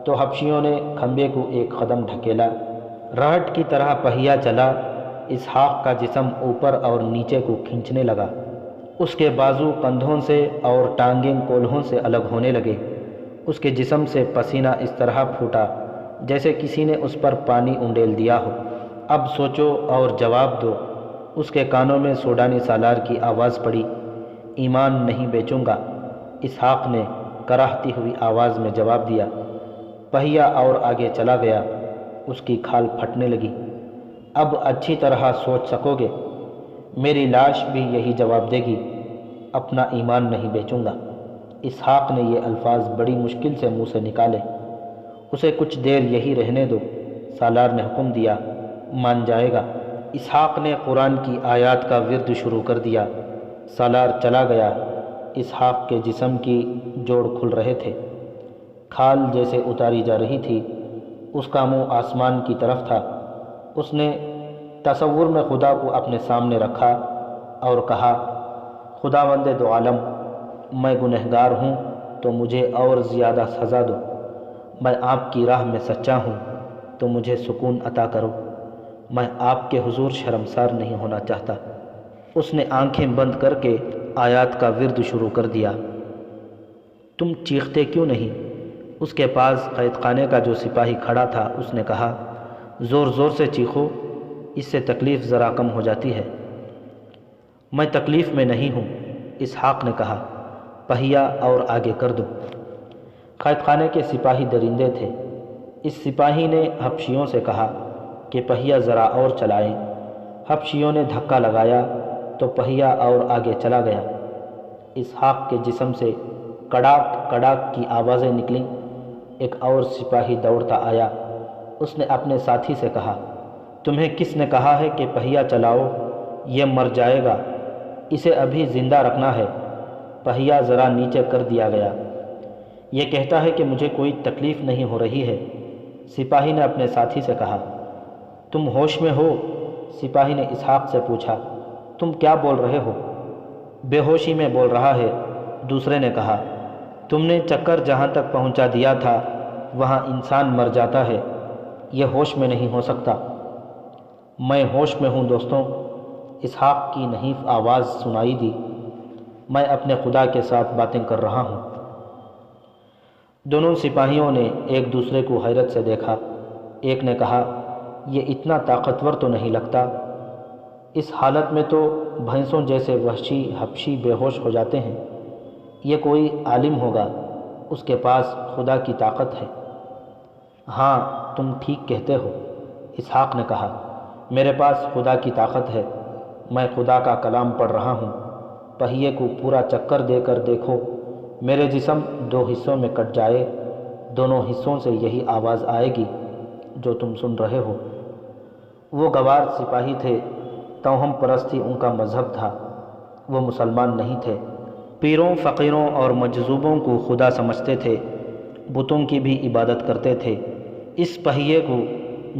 تو حبشیوں نے کھمبے کو ایک قدم ڈھکیلا، رہٹ کی طرح پہیہ چلا۔ اسحاق کا جسم اوپر اور نیچے کو کھینچنے لگا، اس کے بازو کندھوں سے اور ٹانگیں کولہوں سے الگ ہونے لگے، اس کے جسم سے پسینہ اس طرح پھوٹا جیسے کسی نے اس پر پانی انڈیل دیا ہو۔ اب سوچو اور جواب دو۔ اس کے کانوں میں سوڈانی سالار کی آواز پڑی، ایمان نہیں بیچوں گا۔ اسحاق نے کراہتی ہوئی آواز میں جواب دیا۔ پہیہ اور آگے چلا گیا، اس کی کھال پھٹنے لگی۔ اب اچھی طرح سوچ سکو گے، میری لاش بھی یہی جواب دے گی، اپنا ایمان نہیں بیچوں گا۔ اسحاق نے یہ الفاظ بڑی مشکل سے منہ سے نکالے۔ اسے کچھ دیر یہی رہنے دو، سالار نے حکم دیا، مان جائے گا۔ اسحاق نے قرآن کی آیات کا ورد شروع کر دیا۔ سالار چلا گیا۔ اسحاق کے جسم کی جوڑ کھل رہے تھے، کھال جیسے اتاری جا رہی تھی۔ اس کا منہ آسمان کی طرف تھا۔ اس نے تصور میں خدا کو اپنے سامنے رکھا اور کہا خداوند دو عالم، میں گنہگار ہوں تو مجھے اور زیادہ سزا دو، میں آپ کی راہ میں سچا ہوں تو مجھے سکون عطا کرو، میں آپ کے حضور شرمسار نہیں ہونا چاہتا۔ اس نے آنکھیں بند کر کے آیات کا ورد شروع کر دیا۔ تم چیختے کیوں نہیں؟ اس کے پاس قید خانے کا جو سپاہی کھڑا تھا اس نے کہا زور زور سے چیخو، اس سے تکلیف ذرا کم ہو جاتی ہے۔ میں تکلیف میں نہیں ہوں، اسحاق نے کہا، پہیہ اور آگے کر دو۔ قید خانے کے سپاہی درندے تھے۔ اس سپاہی نے حبشیوں سے کہا کہ پہیہ ذرا اور چلائیں۔ حبشیوں نے دھکا لگایا تو پہیہ اور آگے چلا گیا۔ اسحاق کے جسم سے کڑاک کڑاک کی آوازیں نکلیں۔ ایک اور سپاہی دوڑتا آیا۔ اس نے اپنے ساتھی سے کہا تمہیں کس نے کہا ہے کہ پہیہ چلاؤ؟ یہ مر جائے گا، اسے ابھی زندہ رکھنا ہے۔ پہیہ ذرا نیچے کر دیا گیا۔ یہ کہتا ہے کہ مجھے کوئی تکلیف نہیں ہو رہی ہے۔ سپاہی نے اپنے ساتھی سے کہا تم ہوش میں ہو؟ سپاہی نے اسحاق سے پوچھا تم کیا بول رہے ہو؟ بے ہوشی میں بول رہا ہے، دوسرے نے کہا۔ تم نے چکر جہاں تک پہنچا دیا تھا وہاں انسان مر جاتا ہے، یہ ہوش میں نہیں ہو سکتا۔ میں ہوش میں ہوں دوستوں، اسحاق کی نحیف آواز سنائی دی۔ میں اپنے خدا کے ساتھ باتیں کر رہا ہوں۔ دونوں سپاہیوں نے ایک دوسرے کو حیرت سے دیکھا۔ ایک نے کہا یہ اتنا طاقتور تو نہیں لگتا، اس حالت میں تو بھینسوں جیسے وحشی حبشی بے ہوش ہو جاتے ہیں۔ یہ کوئی عالم ہوگا، اس کے پاس خدا کی طاقت ہے۔ ہاں تم ٹھیک کہتے ہو، اسحاق نے کہا، میرے پاس خدا کی طاقت ہے، میں خدا کا کلام پڑھ رہا ہوں۔ پہیے کو پورا چکر دے کر دیکھو، میرے جسم 2 حصوں میں کٹ جائے، دونوں حصوں سے یہی آواز آئے گی جو تم سن رہے ہو۔ وہ گوار سپاہی تھے، توہم پرستی ان کا مذہب تھا، وہ مسلمان نہیں تھے۔ پیروں فقیروں اور مجذوبوں کو خدا سمجھتے تھے، بتوں کی بھی عبادت کرتے تھے۔ اس پہیے کو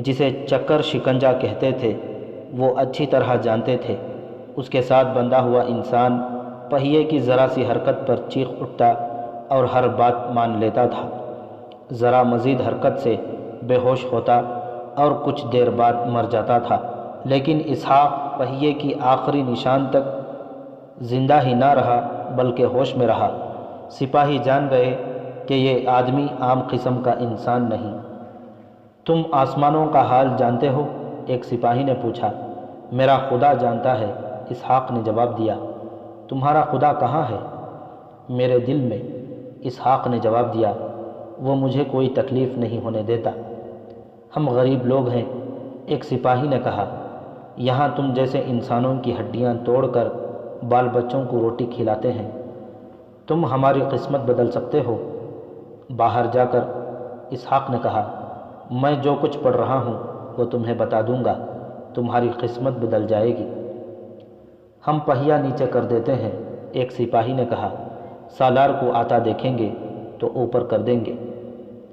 جسے چکر شکنجا کہتے تھے وہ اچھی طرح جانتے تھے۔ اس کے ساتھ بندھا ہوا انسان پہیے کی ذرا سی حرکت پر چیخ اٹھتا اور ہر بات مان لیتا تھا۔ ذرا مزید حرکت سے بے ہوش ہوتا اور کچھ دیر بعد مر جاتا تھا۔ لیکن اسحاق پہیے کی آخری نشان تک زندہ ہی نہ رہا بلکہ ہوش میں رہا۔ سپاہی جان گئے کہ یہ آدمی عام قسم کا انسان نہیں۔ تم آسمانوں کا حال جانتے ہو؟ ایک سپاہی نے پوچھا۔ میرا خدا جانتا ہے، اسحاق نے جواب دیا۔ تمہارا خدا کہاں ہے؟ میرے دل میں، اسحاق نے جواب دیا۔ وہ مجھے کوئی تکلیف نہیں ہونے دیتا۔ ہم غریب لوگ ہیں، ایک سپاہی نے کہا۔ یہاں تم جیسے انسانوں کی ہڈیاں توڑ کر بال بچوں کو روٹی کھلاتے ہیں۔ تم ہماری قسمت بدل سکتے ہو؟ باہر جا کر، اسحاق نے کہا، میں جو کچھ پڑھ رہا ہوں وہ تمہیں بتا دوں گا، تمہاری قسمت بدل جائے گی۔ ہم پہیا نیچے کر دیتے ہیں، ایک سپاہی نے کہا۔ سالار کو آتا دیکھیں گے تو اوپر کر دیں گے۔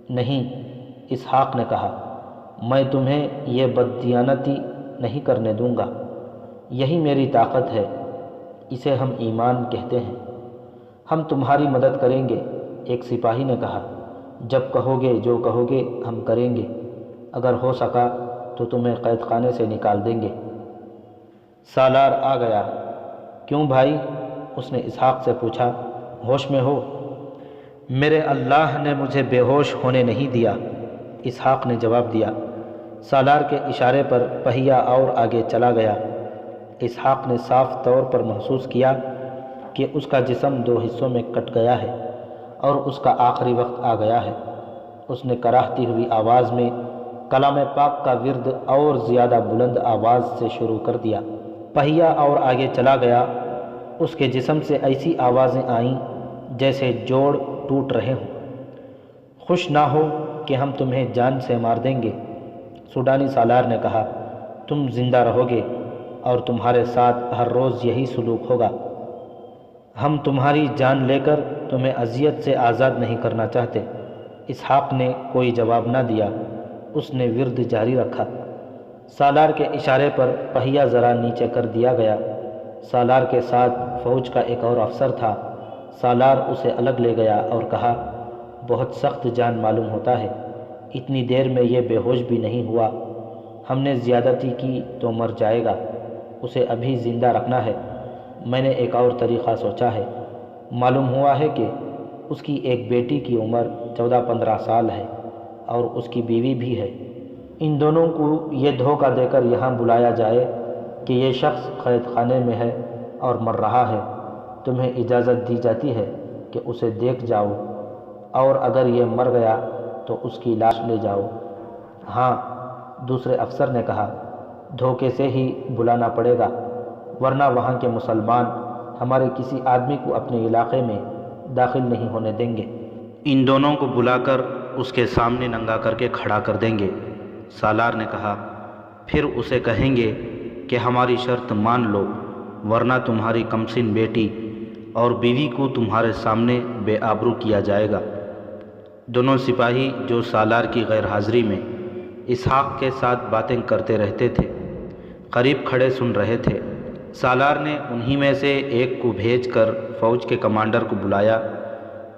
نہیں، اسحاق نے کہا، میں تمہیں یہ بددیانتی نہیں کرنے دوں گا۔ یہی میری طاقت ہے، اسے ہم ایمان کہتے ہیں۔ ہم تمہاری مدد کریں گے، ایک سپاہی نے کہا۔ جب کہو گے، جو کہو گے ہم کریں گے۔ اگر ہو سکا تو تمہیں قید خانے سے نکال دیں گے۔ سالار آ گیا۔ کیوں بھائی؟ اس نے اسحاق سے پوچھا، ہوش میں ہو؟ میرے اللہ نے مجھے بے ہوش ہونے نہیں دیا، اسحاق نے جواب دیا۔ سالار کے اشارے پر پہیا اور آگے چلا گیا۔ اسحاق نے صاف طور پر محسوس کیا کہ اس کا جسم دو حصوں میں کٹ گیا ہے اور اس کا آخری وقت آ گیا ہے۔ اس نے کراہتی ہوئی آواز میں کلام پاک کا ورد اور زیادہ بلند آواز سے شروع کر دیا۔ پہیا اور آگے چلا گیا۔ اس کے جسم سے ایسی آوازیں آئیں جیسے جوڑ ٹوٹ رہے ہوں۔ خوش نہ ہو کہ ہم تمہیں جان سے مار دیں گے، سوڈانی سالار نے کہا۔ تم زندہ رہو گے اور تمہارے ساتھ ہر روز یہی سلوک ہوگا۔ ہم تمہاری جان لے کر تمہیں اذیت سے آزاد نہیں کرنا چاہتے۔ اسحاق نے کوئی جواب نہ دیا۔ اس نے ورد جاری رکھا۔ سالار کے اشارے پر پہیا ذرا نیچے کر دیا گیا۔ سالار کے ساتھ فوج کا ایک اور افسر تھا۔ سالار اسے الگ لے گیا اور کہا، بہت سخت جان معلوم ہوتا ہے، اتنی دیر میں یہ بے ہوش بھی نہیں ہوا۔ ہم نے زیادتی کی تو مر جائے گا، اسے ابھی زندہ رکھنا ہے۔ میں نے ایک اور طریقہ سوچا ہے۔ معلوم ہوا ہے کہ اس کی ایک بیٹی کی عمر 14-15 سال ہے اور اس کی بیوی بھی ہے۔ ان دونوں کو یہ دھوکہ دے کر یہاں بلایا جائے کہ یہ شخص قید خانے میں ہے اور مر رہا ہے۔ تمہیں اجازت دی جاتی ہے کہ اسے دیکھ جاؤ، اور اگر یہ مر گیا تو اس کی لاش لے جاؤ۔ ہاں، دوسرے افسر نے کہا، دھوکے سے ہی بلانا پڑے گا، ورنہ وہاں کے مسلمان ہمارے کسی آدمی کو اپنے علاقے میں داخل نہیں ہونے دیں گے۔ ان دونوں کو بلا کر اس کے سامنے ننگا کر کے کھڑا کر دیں گے، سالار نے کہا۔ پھر اسے کہیں گے کہ ہماری شرط مان لو، ورنہ تمہاری کمسن بیٹی اور بیوی کو تمہارے سامنے بے آبرو کیا جائے گا۔ دونوں سپاہی جو سالار کی غیر حاضری میں اسحاق کے ساتھ باتیں کرتے رہتے تھے، قریب کھڑے سن رہے تھے۔ سالار نے انہی میں سے ایک کو بھیج کر فوج کے کمانڈر کو بلایا،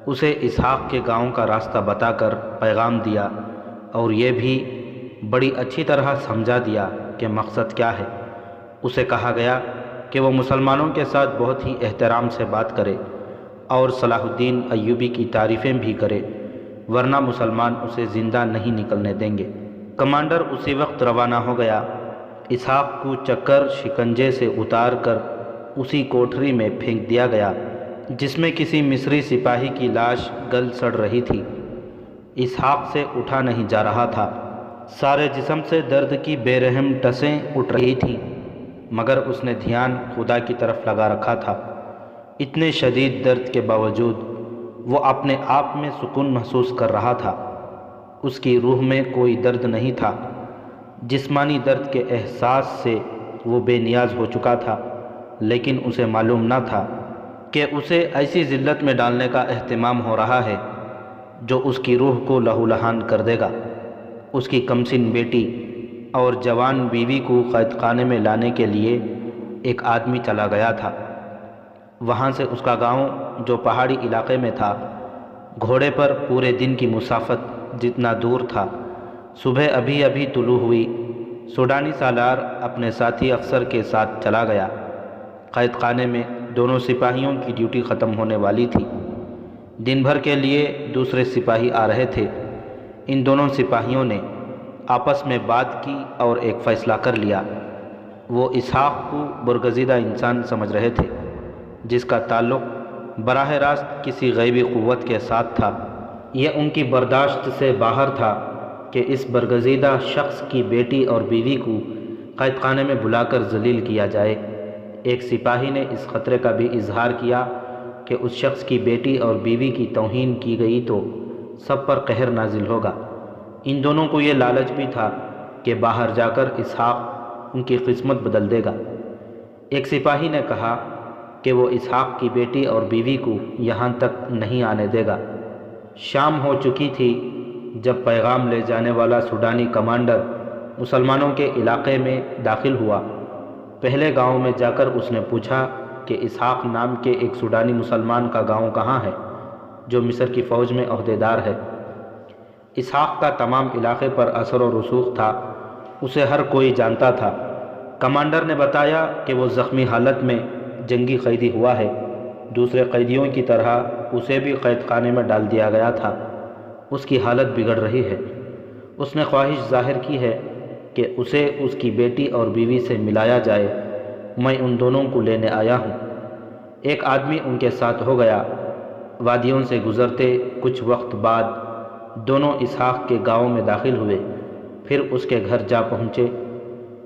اسے اسحاق کے گاؤں کا راستہ بتا کر پیغام دیا اور یہ بھی بڑی اچھی طرح سمجھا دیا کہ مقصد کیا ہے۔ اسے کہا گیا کہ وہ مسلمانوں کے ساتھ بہت ہی احترام سے بات کرے اور صلاح الدین ایوبی کی تعریفیں بھی کرے، ورنہ مسلمان اسے زندہ نہیں نکلنے دیں گے۔ کمانڈر اسی وقت روانہ ہو گیا۔ اسحاق کو چکر شکنجے سے اتار کر اسی کوٹھری میں پھینک دیا گیا جس میں کسی مصری سپاہی کی لاش گل سڑ رہی تھی۔ اسحاق سے اٹھا نہیں جا رہا تھا، سارے جسم سے درد کی بے رحم ٹسیں اٹھ رہی تھیں، مگر اس نے دھیان خدا کی طرف لگا رکھا تھا۔ اتنے شدید درد کے باوجود وہ اپنے آپ میں سکون محسوس کر رہا تھا۔ اس کی روح میں کوئی درد نہیں تھا۔ جسمانی درد کے احساس سے وہ بے نیاز ہو چکا تھا، لیکن اسے معلوم نہ تھا کہ اسے ایسی ذلت میں ڈالنے کا اہتمام ہو رہا ہے جو اس کی روح کو لہو لہان کر دے گا۔ اس کی کمسن بیٹی اور جوان بیوی کو قید خانے میں لانے کے لیے ایک آدمی چلا گیا تھا۔ وہاں سے اس کا گاؤں جو پہاڑی علاقے میں تھا، گھوڑے پر پورے دن کی مسافت جتنا دور تھا۔ صبح ابھی ابھی طلوع ہوئی۔ سوڈانی سالار اپنے ساتھی افسر کے ساتھ چلا گیا۔ قید خانے میں دونوں سپاہیوں کی ڈیوٹی ختم ہونے والی تھی۔ دن بھر کے لیے دوسرے سپاہی آ رہے تھے۔ ان دونوں سپاہیوں نے آپس میں بات کی اور ایک فیصلہ کر لیا۔ وہ اسحاق کو برگزیدہ انسان سمجھ رہے تھے جس کا تعلق براہ راست کسی غیبی قوت کے ساتھ تھا۔ یہ ان کی برداشت سے باہر تھا کہ اس برگزیدہ شخص کی بیٹی اور بیوی کو قید خانے میں بلا کر ذلیل کیا جائے۔ ایک سپاہی نے اس خطرے کا بھی اظہار کیا کہ اس شخص کی بیٹی اور بیوی کی توہین کی گئی تو سب پر قہر نازل ہوگا۔ ان دونوں کو یہ لالچ بھی تھا کہ باہر جا کر اسحاق ان کی قسمت بدل دے گا۔ ایک سپاہی نے کہا کہ وہ اسحاق کی بیٹی اور بیوی کو یہاں تک نہیں آنے دے گا۔ شام ہو چکی تھی جب پیغام لے جانے والا سوڈانی کمانڈر مسلمانوں کے علاقے میں داخل ہوا۔ پہلے گاؤں میں جا کر اس نے پوچھا کہ اسحاق نام کے ایک سوڈانی مسلمان کا گاؤں کہاں ہے جو مصر کی فوج میں عہدیدار ہے۔ اسحاق کا تمام علاقے پر اثر و رسوخ تھا، اسے ہر کوئی جانتا تھا۔ کمانڈر نے بتایا کہ وہ زخمی حالت میں جنگی قیدی ہوا ہے، دوسرے قیدیوں کی طرح اسے بھی قید خانے میں ڈال دیا گیا تھا۔ اس کی حالت بگڑ رہی ہے۔ اس نے خواہش ظاہر کی ہے کہ اسے اس کی بیٹی اور بیوی سے ملایا جائے۔ میں ان دونوں کو لینے آیا ہوں۔ ایک آدمی ان کے ساتھ ہو گیا۔ وادیوں سے گزرتے کچھ وقت بعد دونوں اسحاق کے گاؤں میں داخل ہوئے، پھر اس کے گھر جا پہنچے۔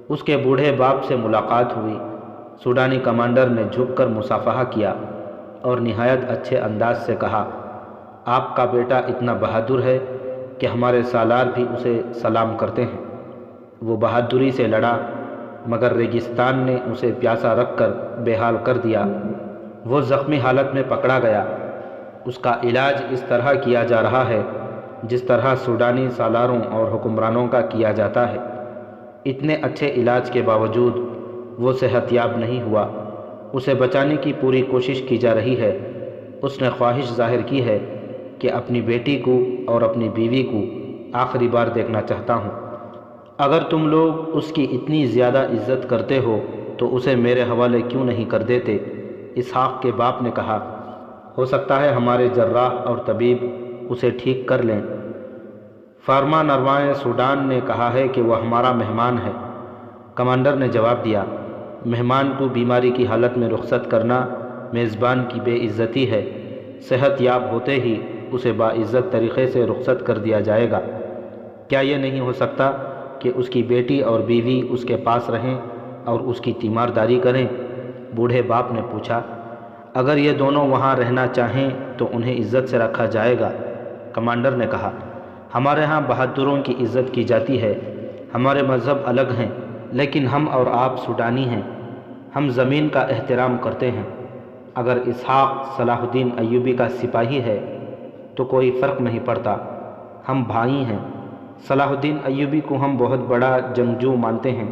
اس کے بوڑھے باپ سے ملاقات ہوئی۔ سوڈانی کمانڈر نے جھک کر مصافحہ کیا اور نہایت اچھے انداز سے کہا، آپ کا بیٹا اتنا بہادر ہے کہ ہمارے سالار بھی اسے سلام کرتے ہیں۔ وہ بہادری سے لڑا مگر ریگستان نے اسے پیاسا رکھ کر بے حال کر دیا۔ وہ زخمی حالت میں پکڑا گیا۔ اس کا علاج اس طرح کیا جا رہا ہے جس طرح سوڈانی سالاروں اور حکمرانوں کا کیا جاتا ہے۔ اتنے اچھے علاج کے باوجود وہ صحت یاب نہیں ہوا۔ اسے بچانے کی پوری کوشش کی جا رہی ہے۔ اس نے خواہش ظاہر کی ہے کہ اپنی بیٹی کو اور اپنی بیوی کو آخری بار دیکھنا چاہتا ہوں۔ اگر تم لوگ اس کی اتنی زیادہ عزت کرتے ہو تو اسے میرے حوالے کیوں نہیں کر دیتے؟ اسحاق کے باپ نے کہا، ہو سکتا ہے ہمارے جراح اور طبیب اسے ٹھیک کر لیں۔ فارما نروائے سوڈان نے کہا ہے کہ وہ ہمارا مہمان ہے۔ کمانڈر نے جواب دیا، مہمان کو بیماری کی حالت میں رخصت کرنا میزبان کی بے عزتی ہے۔ صحت یاب ہوتے ہی اسے باعزت طریقے سے رخصت کر دیا جائے گا۔ کیا یہ نہیں ہو سکتا کہ اس کی بیٹی اور بیوی اس کے پاس رہیں اور اس کی تیمارداری کریں؟ بوڑھے باپ نے پوچھا، اگر یہ دونوں وہاں رہنا چاہیں تو انہیں عزت سے رکھا جائے گا۔ کمانڈر نے کہا، ہمارے ہاں بہادروں کی عزت کی جاتی ہے۔ ہمارے مذہب الگ ہیں لیکن ہم اور آپ سوڈانی ہیں۔ ہم زمین کا احترام کرتے ہیں۔ اگر اسحاق صلاح الدین ایوبی کا سپاہی ہے تو کوئی فرق نہیں پڑتا، ہم بھائی ہیں۔ صلاح الدین ایوبی کو ہم بہت بڑا جنگجو مانتے ہیں۔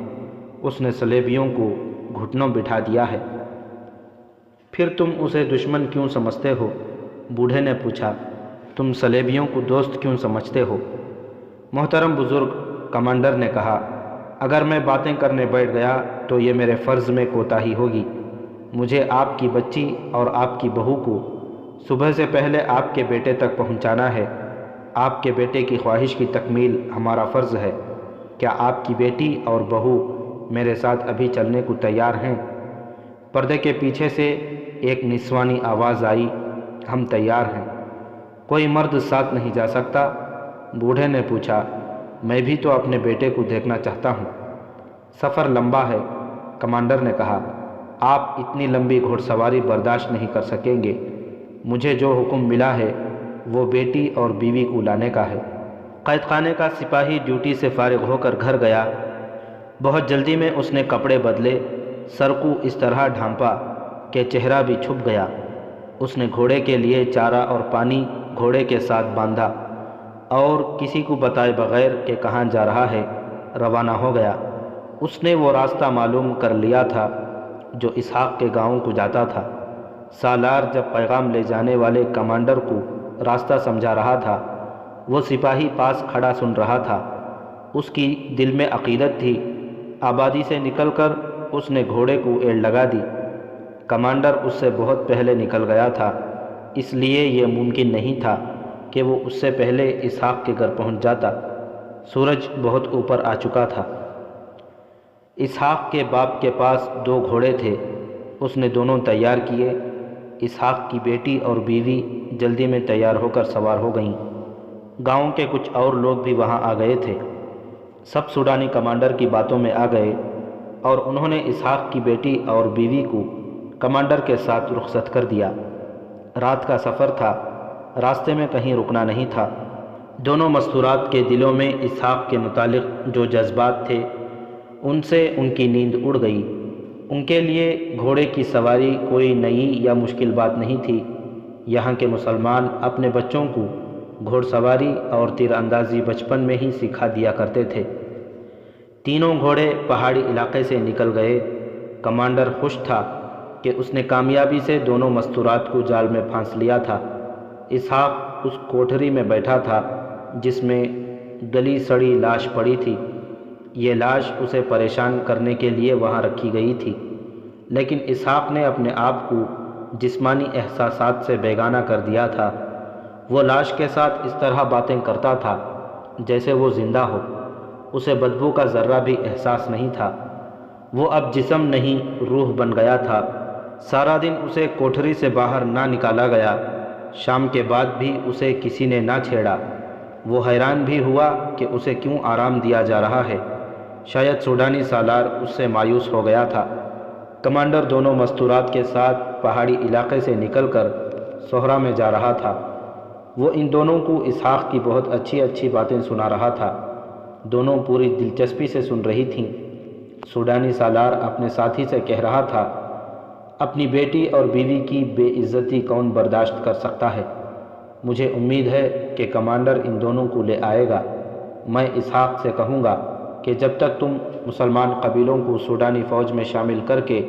اس نے صلیبیوں کو گھٹنوں بٹھا دیا ہے۔ پھر تم اسے دشمن کیوں سمجھتے ہو؟ بوڑھے نے پوچھا، تم صلیبیوں کو دوست کیوں سمجھتے ہو؟ محترم بزرگ، کمانڈر نے کہا، اگر میں باتیں کرنے بیٹھ گیا تو یہ میرے فرض میں کوتاہی ہوگی۔ مجھے آپ کی بچی اور آپ کی بہو کو صبح سے پہلے آپ کے بیٹے تک پہنچانا ہے۔ آپ کے بیٹے کی خواہش کی تکمیل ہمارا فرض ہے۔ کیا آپ کی بیٹی اور بہو میرے ساتھ ابھی چلنے کو تیار ہیں؟ پردے کے پیچھے سے ایک نسوانی آواز آئی، ہم تیار ہیں۔ کوئی مرد ساتھ نہیں جا سکتا؟ بوڑھے نے پوچھا، میں بھی تو اپنے بیٹے کو دیکھنا چاہتا ہوں۔ سفر لمبا ہے، کمانڈر نے کہا، آپ اتنی لمبی گھوڑ سواری برداشت نہیں کر سکیں گے۔ مجھے جو حکم ملا ہے وہ بیٹی اور بیوی کو لانے کا ہے۔ قید خانے کا سپاہی ڈیوٹی سے فارغ ہو کر گھر گیا۔ بہت جلدی میں اس نے کپڑے بدلے، سر کو اس طرح ڈھانپا کہ چہرہ بھی چھپ گیا۔ اس نے گھوڑے کے لیے چارہ اور پانی گھوڑے کے ساتھ باندھا اور کسی کو بتائے بغیر کہ کہاں جا رہا ہے روانہ ہو گیا۔ اس نے وہ راستہ معلوم کر لیا تھا جو اسحاق کے گاؤں کو جاتا تھا۔ سالار جب پیغام لے جانے والے کمانڈر کو راستہ سمجھا رہا تھا، وہ سپاہی پاس کھڑا سن رہا تھا۔ اس کی دل میں عقیدت تھی۔ آبادی سے نکل کر اس نے گھوڑے کو ایڑ لگا دی۔ کمانڈر اس سے بہت پہلے نکل گیا تھا، اس لیے یہ ممکن نہیں تھا کہ وہ اس سے پہلے اسحاق کے گھر پہنچ جاتا۔ سورج بہت اوپر آ چکا تھا۔ اسحاق کے باپ کے پاس 2 گھوڑے تھے، اس نے دونوں تیار کیے۔ اسحاق کی بیٹی اور بیوی جلدی میں تیار ہو کر سوار ہو گئیں۔ گاؤں کے کچھ اور لوگ بھی وہاں آ گئے تھے۔ سب سوڈانی کمانڈر کی باتوں میں آ گئے اور انہوں نے اسحاق کی بیٹی اور بیوی کو کمانڈر کے ساتھ رخصت کر دیا۔ رات کا سفر تھا، راستے میں کہیں رکنا نہیں تھا۔ دونوں مستورات کے دلوں میں اسحاق کے متعلق جو جذبات تھے ان سے ان کی نیند اڑ گئی۔ ان کے لیے گھوڑے کی سواری کوئی نئی یا مشکل بات نہیں تھی۔ یہاں کے مسلمان اپنے بچوں کو گھوڑ سواری اور تیر اندازی بچپن میں ہی سکھا دیا کرتے تھے۔ تینوں گھوڑے پہاڑی علاقے سے نکل گئے۔ کمانڈر خوش تھا کہ اس نے کامیابی سے دونوں مستورات کو جال میں پھانس لیا تھا۔ اسحاق اس کوٹھری میں بیٹھا تھا جس میں گلی سڑی لاش پڑی تھی۔ یہ لاش اسے پریشان کرنے کے لیے وہاں رکھی گئی تھی، لیکن اسحاق نے اپنے آپ کو جسمانی احساسات سے بیگانہ کر دیا تھا۔ وہ لاش کے ساتھ اس طرح باتیں کرتا تھا جیسے وہ زندہ ہو۔ اسے بدبو کا ذرہ بھی احساس نہیں تھا۔ وہ اب جسم نہیں روح بن گیا تھا۔ سارا دن اسے کوٹھری سے باہر نہ نکالا گیا۔ شام کے بعد بھی اسے کسی نے نہ چھیڑا۔ وہ حیران بھی ہوا کہ اسے کیوں آرام دیا جا رہا ہے۔ شاید سوڈانی سالار اس سے مایوس ہو گیا تھا۔ کمانڈر دونوں مستورات کے ساتھ پہاڑی علاقے سے نکل کر صحرا میں جا رہا تھا۔ وہ ان دونوں کو اسحاق کی بہت اچھی اچھی باتیں سنا رہا تھا۔ دونوں پوری دلچسپی سے سن رہی تھیں۔ سوڈانی سالار اپنے ساتھی سے کہہ رہا تھا، اپنی بیٹی اور بیوی کی بے عزتی کون برداشت کر سکتا ہے؟ مجھے امید ہے کہ کمانڈر ان دونوں کو لے آئے گا۔ میں اسحاق سے کہوں گا کہ جب تک تم مسلمان قبیلوں کو سوڈانی فوج میں شامل کر کے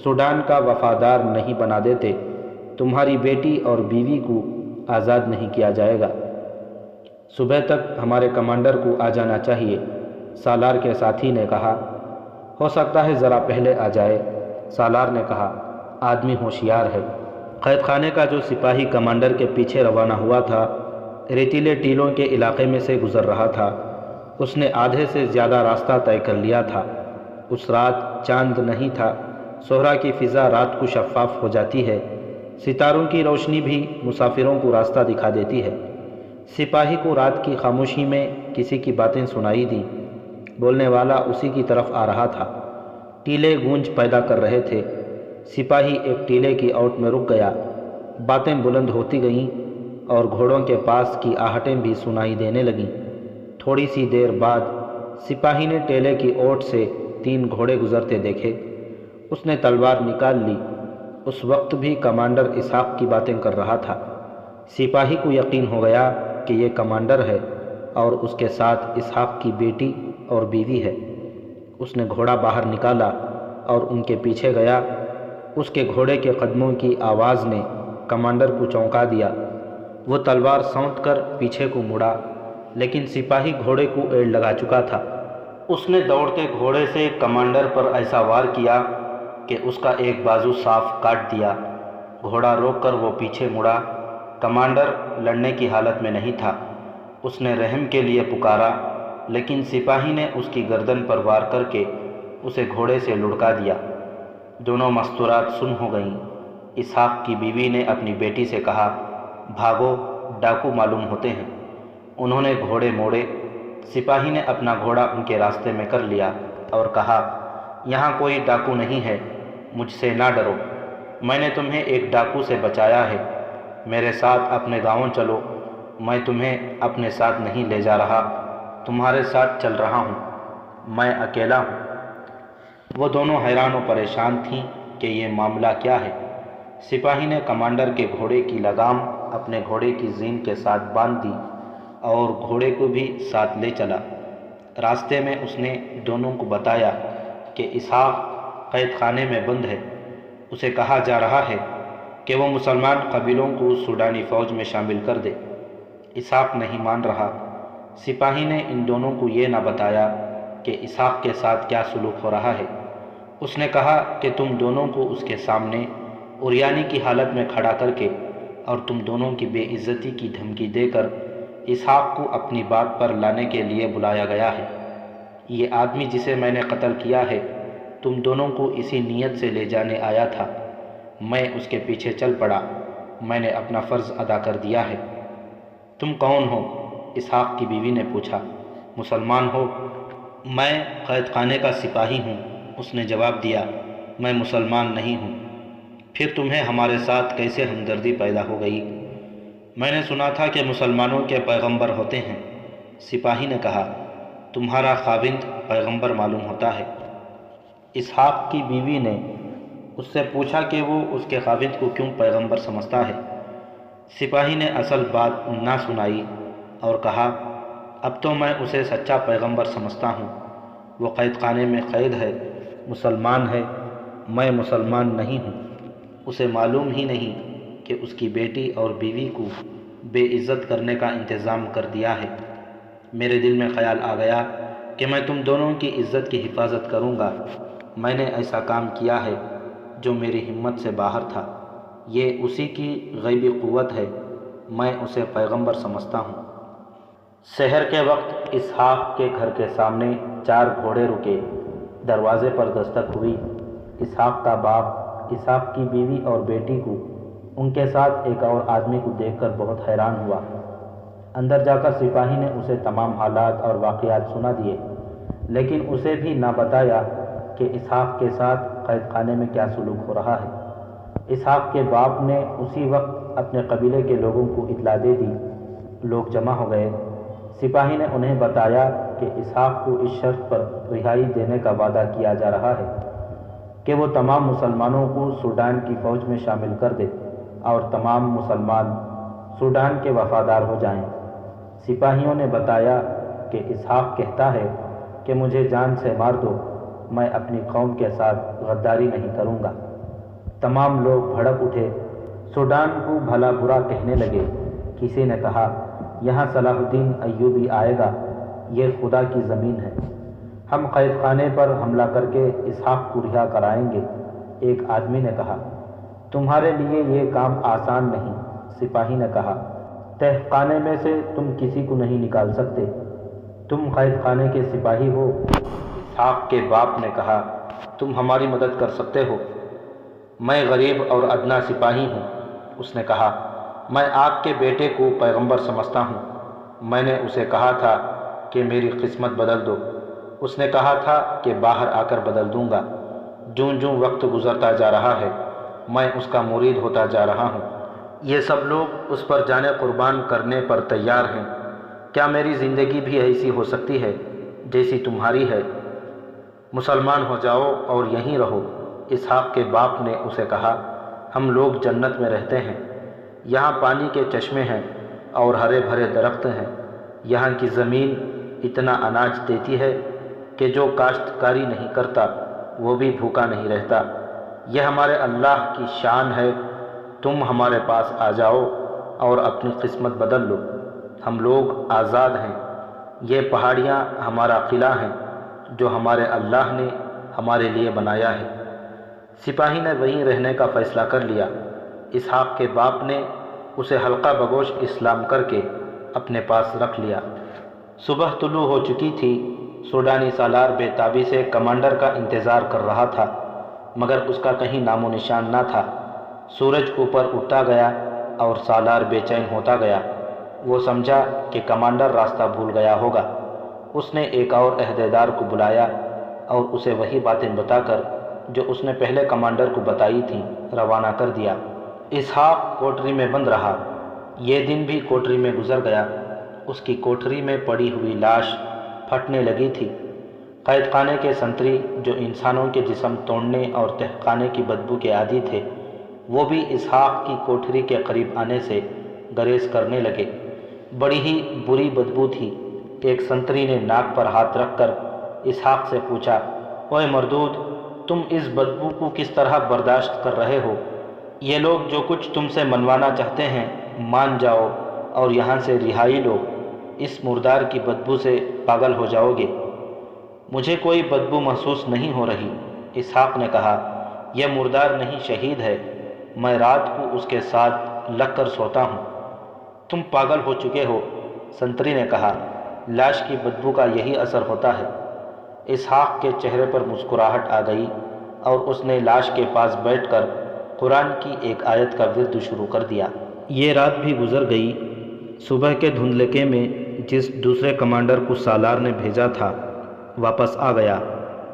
سوڈان کا وفادار نہیں بنا دیتے، تمہاری بیٹی اور بیوی کو آزاد نہیں کیا جائے گا۔ صبح تک ہمارے کمانڈر کو آ جانا چاہیے، سالار کے ساتھی نے کہا۔ ہو سکتا ہے ذرا پہلے آ جائے، سالار نے کہا۔ آدمی ہوشیار ہے۔ قید خانے کا جو سپاہی کمانڈر کے پیچھے روانہ ہوا تھا ریتیلے ٹیلوں کے علاقے میں سے گزر رہا تھا۔ اس نے آدھے سے زیادہ راستہ طے کر لیا تھا۔ اس رات چاند نہیں تھا۔ صحرا کی فضا رات کو شفاف ہو جاتی ہے۔ ستاروں کی روشنی بھی مسافروں کو راستہ دکھا دیتی ہے۔ سپاہی کو رات کی خاموشی میں کسی کی باتیں سنائی دیں۔ بولنے والا اسی کی طرف آ رہا تھا۔ ٹیلے گونج پیدا کر رہے تھے۔ سپاہی ایک ٹیلے کی اوٹ میں رک گیا۔ باتیں بلند ہوتی گئیں اور گھوڑوں کے پاس کی آہٹیں بھی سنائی دینے لگیں۔ تھوڑی سی دیر بعد سپاہی نے ٹیلے کی اوٹ سے 3 گھوڑے گزرتے دیکھے۔ اس نے تلوار نکال لی۔ اس وقت بھی کمانڈر اسحاق کی باتیں کر رہا تھا۔ سپاہی کو یقین ہو گیا کہ یہ کمانڈر ہے اور اس کے ساتھ اسحاق کی بیٹی اور بیوی ہے۔ اس نے گھوڑا باہر نکالا اور ان کے پیچھے گیا۔ اس کے گھوڑے کے قدموں کی آواز نے کمانڈر کو چونکا دیا۔ وہ تلوار سونت کر پیچھے کو مڑا، لیکن سپاہی گھوڑے کو ایڑ لگا چکا تھا۔ اس نے دوڑتے گھوڑے سے کمانڈر پر ایسا وار کیا کہ اس کا ایک بازو صاف کاٹ دیا۔ گھوڑا روک کر وہ پیچھے مڑا۔ کمانڈر لڑنے کی حالت میں نہیں تھا۔ اس نے رحم کے لیے پکارا، لیکن سپاہی نے اس کی گردن پر وار کر کے اسے گھوڑے سے لڑکا دیا۔ دونوں مستورات سن ہو گئیں۔ اسحاق کی بیوی نے اپنی بیٹی سے کہا، بھاگو، ڈاکو معلوم ہوتے ہیں۔ انہوں نے گھوڑے موڑے۔ سپاہی نے اپنا گھوڑا ان کے راستے میں کر لیا اور کہا، یہاں کوئی ڈاکو نہیں ہے، مجھ سے نہ ڈرو۔ میں نے تمہیں ایک ڈاکو سے بچایا ہے۔ میرے ساتھ اپنے گاؤں چلو۔ میں تمہیں اپنے ساتھ نہیں لے جا رہا، تمہارے ساتھ چل رہا ہوں۔ میں اکیلا ہوں۔ وہ دونوں حیران و پریشان تھیں کہ یہ معاملہ کیا ہے۔ سپاہی نے کمانڈر کے گھوڑے کی لگام اپنے گھوڑے کی زین کے ساتھ باندھ دی اور گھوڑے کو بھی ساتھ لے چلا۔ راستے میں اس نے دونوں کو بتایا کہ اسحاق قید خانے میں بند ہے۔ اسے کہا جا رہا ہے کہ وہ مسلمان قبیلوں کو سوڈانی فوج میں شامل کر دے۔ اسحاق نہیں مان رہا۔ سپاہی نے ان دونوں کو یہ نہ بتایا کہ اسحاق کے ساتھ کیا سلوک ہو رہا ہے۔ اس نے کہا کہ تم دونوں کو اس کے سامنے عریانی کی حالت میں کھڑا کر کے اور تم دونوں کی بے عزتی کی دھمکی دے کر اسحاق کو اپنی بات پر لانے کے لیے بلایا گیا ہے۔ یہ آدمی جسے میں نے قتل کیا ہے تم دونوں کو اسی نیت سے لے جانے آیا تھا۔ میں اس کے پیچھے چل پڑا، میں نے اپنا فرض ادا کر دیا ہے۔ تم کون ہو؟ اسحاق کی بیوی نے پوچھا۔ مسلمان ہو؟ میں قید خانے کا سپاہی ہوں، اس نے جواب دیا۔ میں مسلمان نہیں ہوں۔ پھر تمہیں ہمارے ساتھ کیسے ہمدردی پیدا ہو گئی؟ میں نے سنا تھا کہ مسلمانوں کے پیغمبر ہوتے ہیں۔ سپاہی نے کہا، تمہارا خاوند پیغمبر معلوم ہوتا ہے۔ اسحاق کی بیوی نے اس سے پوچھا کہ وہ اس کے خاوند کو کیوں پیغمبر سمجھتا ہے۔ سپاہی نے اصل بات نہ سنائی اور کہا، اب تو میں اسے سچا پیغمبر سمجھتا ہوں۔ وہ قید خانے میں قید ہے، مسلمان ہے، میں مسلمان نہیں ہوں۔ اسے معلوم ہی نہیں کہ اس کی بیٹی اور بیوی کو بے عزت کرنے کا انتظام کر دیا ہے۔ میرے دل میں خیال آ گیا کہ میں تم دونوں کی عزت کی حفاظت کروں گا۔ میں نے ایسا کام کیا ہے جو میری ہمت سے باہر تھا۔ یہ اسی کی غیبی قوت ہے، میں اسے پیغمبر سمجھتا ہوں۔ سحر کے وقت اسحاق کے گھر کے سامنے 4 گھوڑے رکے۔ دروازے پر دستک ہوئی۔ اسحاق کا باپ اسحاق کی بیوی اور بیٹی کو ان کے ساتھ ایک اور آدمی کو دیکھ کر بہت حیران ہوا۔ اندر جا کر سپاہی نے اسے تمام حالات اور واقعات سنا دیے، لیکن اسے بھی نہ بتایا کہ اسحاق کے ساتھ قید خانے میں کیا سلوک ہو رہا ہے۔ اسحاق کے باپ نے اسی وقت اپنے قبیلے کے لوگوں کو اطلاع دے دی۔ لوگ جمع ہو گئے۔ سپاہی نے انہیں بتایا کہ اسحاق کو اس شرط پر رہائی دینے کا وعدہ کیا جا رہا ہے کہ وہ تمام مسلمانوں کو سوڈان کی فوج میں شامل کر دے اور تمام مسلمان سوڈان کے وفادار ہو جائیں۔ سپاہیوں نے بتایا کہ اسحاق کہتا ہے کہ مجھے جان سے مار دو، میں اپنی قوم کے ساتھ غداری نہیں کروں گا۔ تمام لوگ بھڑک اٹھے، سوڈان کو بھلا برا کہنے لگے۔ کسی نے کہا، یہاں صلاح الدین ایوبی آئے گا، یہ خدا کی زمین ہے، ہم قید خانے پر حملہ کر کے اسحاق کو رہا کرائیں گے۔ ایک آدمی نے کہا، تمہارے لیے یہ کام آسان نہیں۔ سپاہی نے کہا، تہ خانے میں سے تم کسی کو نہیں نکال سکتے، تم قید خانے کے سپاہی ہو۔ اسحاق کے باپ نے کہا، تم ہماری مدد کر سکتے ہو، میں غریب اور ادنا سپاہی ہوں۔ اس نے کہا، میں آپ کے بیٹے کو پیغمبر سمجھتا ہوں، میں نے اسے کہا تھا کہ میری قسمت بدل دو، اس نے کہا تھا کہ باہر آ کر بدل دوں گا۔ جوں جوں وقت گزرتا جا رہا ہے میں اس کا مرید ہوتا جا رہا ہوں۔ یہ سب لوگ اس پر جانیں قربان کرنے پر تیار ہیں۔ کیا میری زندگی بھی ایسی ہو سکتی ہے جیسی تمہاری ہے؟ مسلمان ہو جاؤ اور یہیں رہو۔ اسحاق کے باپ نے اسے کہا، ہم لوگ جنت میں رہتے ہیں، یہاں پانی کے چشمے ہیں اور ہرے بھرے درخت ہیں، یہاں کی زمین اتنا اناج دیتی ہے کہ جو کاشتکاری نہیں کرتا وہ بھی بھوکا نہیں رہتا۔ یہ ہمارے اللہ کی شان ہے، تم ہمارے پاس آ جاؤ اور اپنی قسمت بدل لو، ہم لوگ آزاد ہیں۔ یہ پہاڑیاں ہمارا قلعہ ہیں جو ہمارے اللہ نے ہمارے لیے بنایا ہے۔ سپاہی نے وہیں رہنے کا فیصلہ کر لیا۔ اسحاق کے باپ نے اسے حلقہ بگوش اسلام کر کے اپنے پاس رکھ لیا۔ صبح طلوع ہو چکی تھی۔ سوڈانی سالار بے تابی سے کمانڈر کا انتظار کر رہا تھا، مگر اس کا کہیں نام و نشان نہ تھا۔ سورج اوپر اٹھتا گیا اور سالار بے چین ہوتا گیا۔ وہ سمجھا کہ کمانڈر راستہ بھول گیا ہوگا۔ اس نے ایک اور عہدیدار کو بلایا اور اسے وہی باتیں بتا کر جو اس نے پہلے کمانڈر کو بتائی تھیں روانہ کر دیا۔ اسحاق کوٹری میں بند رہا۔ یہ دن بھی کوٹری میں گزر گیا۔ اس کی کوٹری میں پڑی ہوئی لاش پھٹنے لگی تھی۔ قید خانے کے سنتری جو انسانوں کے جسم توڑنے اور تہ خانے کی بدبو کے عادی تھے، وہ بھی اسحاق کی کوٹری کے قریب آنے سے گریز کرنے لگے۔ بڑی ہی بری بدبو تھی۔ ایک سنتری نے ناک پر ہاتھ رکھ کر اسحاق سے پوچھا، اوئے مردود، تم اس بدبو کو کس طرح برداشت کر رہے ہو؟ یہ لوگ جو کچھ تم سے منوانا چاہتے ہیں مان جاؤ اور یہاں سے رہائی لو، اس مردار کی بدبو سے پاگل ہو جاؤ گے۔ مجھے کوئی بدبو محسوس نہیں ہو رہی۔ اسحاق نے کہا، یہ مردار نہیں شہید ہے، میں رات کو اس کے ساتھ لگ کر سوتا ہوں۔ تم پاگل ہو چکے ہو، سنتری نے کہا، لاش کی بدبو کا یہی اثر ہوتا ہے۔ اسحاق کے چہرے پر مسکراہٹ آ گئی اور اس نے لاش کے پاس بیٹھ کر قرآن کی ایک آیت کا ورد شروع کر دیا۔ یہ رات بھی گزر گئی۔ صبح کے دھندلکے میں جس دوسرے کمانڈر کو سالار نے بھیجا تھا واپس آ گیا۔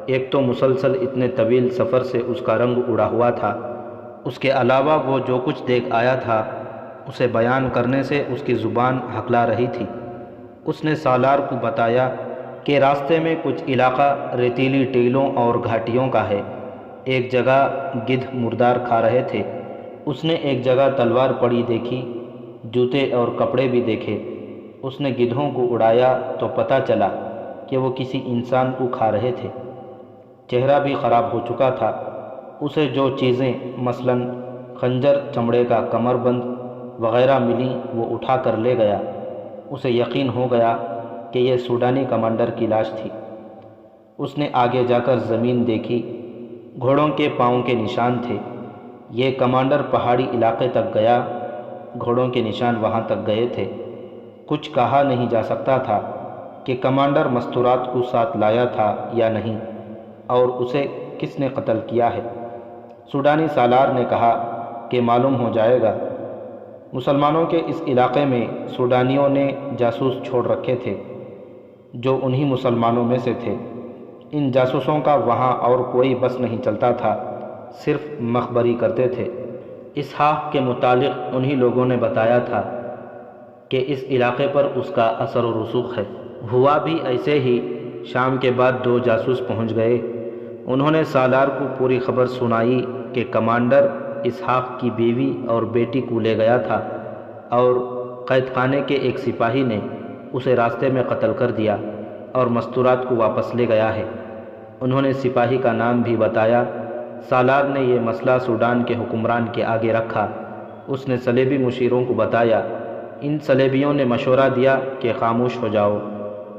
ایک تو مسلسل اتنے طویل سفر سے اس کا رنگ اڑا ہوا تھا، اس کے علاوہ وہ جو کچھ دیکھ آیا تھا اسے بیان کرنے سے اس کی زبان ہکلا رہی تھی۔ اس نے سالار کو بتایا کہ راستے میں کچھ علاقہ ریتیلی ٹیلوں اور گھاٹیوں کا ہے۔ ایک جگہ گدھ مردار کھا رہے تھے۔ اس نے ایک جگہ تلوار پڑی دیکھی، جوتے اور کپڑے بھی دیکھے۔ اس نے گدھوں کو اڑایا تو پتہ چلا کہ وہ کسی انسان کو کھا رہے تھے۔ چہرہ بھی خراب ہو چکا تھا۔ اسے جو چیزیں مثلاً خنجر، چمڑے کا کمر بند وغیرہ ملیں وہ اٹھا کر لے گیا۔ اسے یقین ہو گیا کہ یہ سوڈانی کمانڈر کی لاش تھی۔ اس نے آگے جا کر زمین دیکھی، گھوڑوں کے پاؤں کے نشان تھے۔ یہ کمانڈر پہاڑی علاقے تک گیا، گھوڑوں کے نشان وہاں تک گئے تھے۔ کچھ کہا نہیں جا سکتا تھا کہ کمانڈر مستورات کو ساتھ لایا تھا یا نہیں، اور اسے کس نے قتل کیا ہے۔ سوڈانی سالار نے کہا کہ معلوم ہو جائے گا۔ مسلمانوں کے اس علاقے میں سوڈانیوں نے جاسوس چھوڑ رکھے تھے جو انہی مسلمانوں میں سے تھے۔ ان جاسوسوں کا وہاں اور کوئی بس نہیں چلتا تھا، صرف مخبری کرتے تھے۔ اسحاق کے متعلق انہی لوگوں نے بتایا تھا کہ اس علاقے پر اس کا اثر و رسوخ ہے۔ ہوا بھی ایسے ہی۔ شام کے بعد 2 جاسوس پہنچ گئے۔ انہوں نے سالار کو پوری خبر سنائی کہ کمانڈر اسحاق کی بیوی اور بیٹی کو لے گیا تھا اور قید خانے کے ایک سپاہی نے اسے راستے میں قتل کر دیا اور مستورات کو واپس لے گیا ہے۔ انہوں نے سپاہی کا نام بھی بتایا۔ سالار نے یہ مسئلہ سوڈان کے حکمران کے آگے رکھا۔ اس نے صلیبی مشیروں کو بتایا۔ ان صلیبیوں نے مشورہ دیا کہ خاموش ہو جاؤ،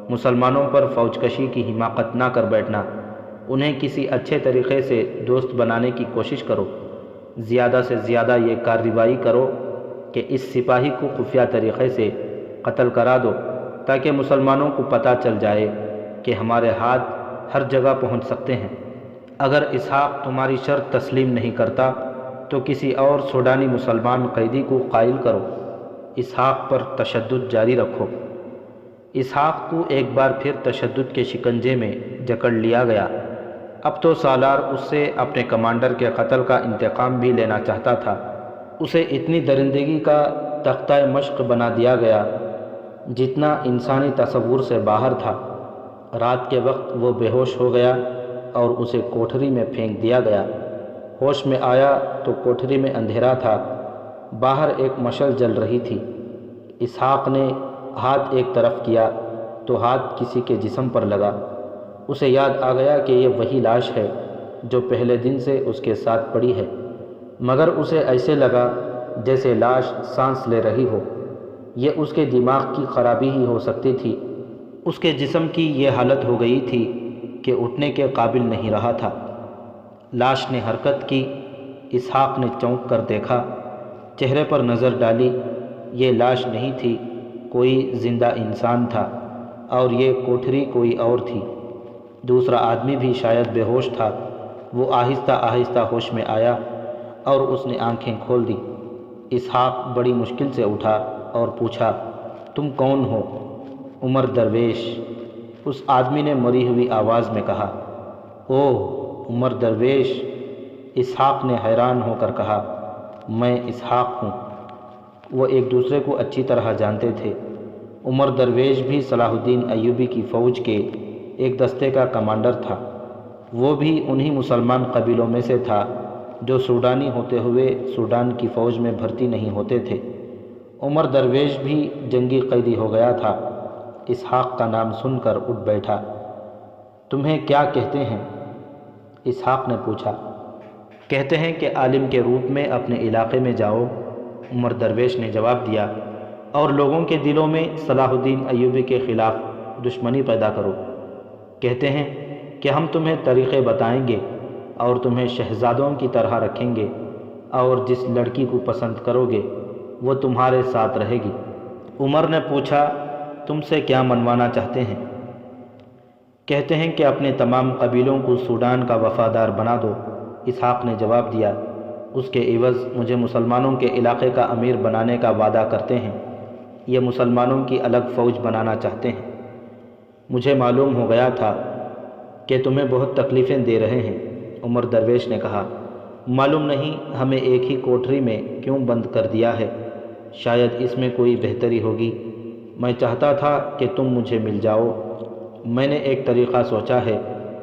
مسلمانوں پر فوج کشی کی حماقت نہ کر بیٹھنا، انہیں کسی اچھے طریقے سے دوست بنانے کی کوشش کرو، زیادہ سے زیادہ یہ کارروائی کرو کہ اس سپاہی کو خفیہ طریقے سے قتل کرا دو تاکہ مسلمانوں کو پتہ چل جائے کہ ہمارے ہاتھ ہر جگہ پہنچ سکتے ہیں۔ اگر اسحاق تمہاری شرط تسلیم نہیں کرتا تو کسی اور سوڈانی مسلمان قیدی کو قائل کرو، اسحاق پر تشدد جاری رکھو۔ اسحاق کو ایک بار پھر تشدد کے شکنجے میں جکڑ لیا گیا۔ اب تو سالار اس سے اپنے کمانڈر کے قتل کا انتقام بھی لینا چاہتا تھا۔ اسے اتنی درندگی کا تختہ مشق بنا دیا گیا جتنا انسانی تصور سے باہر تھا۔ رات کے وقت وہ بے ہوش ہو گیا اور اسے کوٹھری میں پھینک دیا گیا۔ ہوش میں آیا تو کوٹھری میں اندھیرا تھا، باہر ایک مشعل جل رہی تھی۔ اسحاق نے ہاتھ ایک طرف کیا تو ہاتھ کسی کے جسم پر لگا۔ اسے یاد آ گیا کہ یہ وہی لاش ہے جو پہلے دن سے اس کے ساتھ پڑی ہے، مگر اسے ایسے لگا جیسے لاش سانس لے رہی ہو۔ یہ اس کے دماغ کی خرابی ہی ہو سکتی تھی۔ اس کے جسم کی یہ حالت ہو گئی تھی کہ اٹھنے کے قابل نہیں رہا تھا۔ لاش نے حرکت کی۔ اسحاق نے چونک کر دیکھا، چہرے پر نظر ڈالی۔ یہ لاش نہیں تھی، کوئی زندہ انسان تھا، اور یہ کوٹھری کوئی اور تھی۔ دوسرا آدمی بھی شاید بے ہوش تھا۔ وہ آہستہ آہستہ ہوش میں آیا اور اس نے آنکھیں کھول دی۔ اسحاق بڑی مشکل سے اٹھا اور پوچھا، تم کون ہو؟ عمر درویش، اس آدمی نے مری ہوئی آواز میں کہا۔ اوہ، عمر درویش، اسحاق نے حیران ہو کر کہا، میں اسحاق ہوں۔ وہ ایک دوسرے کو اچھی طرح جانتے تھے۔ عمر درویش بھی صلاح الدین ایوبی کی فوج کے ایک دستے کا کمانڈر تھا۔ وہ بھی انہی مسلمان قبیلوں میں سے تھا جو سوڈانی ہوتے ہوئے سوڈان کی فوج میں بھرتی نہیں ہوتے تھے۔ عمر درویش بھی جنگی قیدی ہو گیا تھا۔ اسحاق کا نام سن کر اٹھ بیٹھا۔ تمہیں کیا کہتے ہیں؟ اسحاق نے پوچھا۔ کہتے ہیں کہ عالم کے روپ میں اپنے علاقے میں جاؤ، عمر درویش نے جواب دیا، اور لوگوں کے دلوں میں صلاح الدین ایوبی کے خلاف دشمنی پیدا کرو۔ کہتے ہیں کہ ہم تمہیں طریقے بتائیں گے اور تمہیں شہزادوں کی طرح رکھیں گے، اور جس لڑکی کو پسند کرو گے وہ تمہارے ساتھ رہے گی۔ عمر نے پوچھا، تم سے کیا منوانا چاہتے ہیں؟ کہتے ہیں کہ اپنے تمام قبیلوں کو سوڈان کا وفادار بنا دو۔ اسحاق نے جواب دیا، اس کے عوض مجھے مسلمانوں کے علاقے کا امیر بنانے کا وعدہ کرتے ہیں۔ یہ مسلمانوں کی الگ فوج بنانا چاہتے ہیں۔ مجھے معلوم ہو گیا تھا کہ تمہیں بہت تکلیفیں دے رہے ہیں۔ عمر درویش نے کہا، معلوم نہیں ہمیں ایک ہی کوٹری میں کیوں بند کر دیا ہے، شاید اس میں کوئی بہتری ہوگی۔ میں چاہتا تھا کہ تم مجھے مل جاؤ۔ میں نے ایک طریقہ سوچا ہے،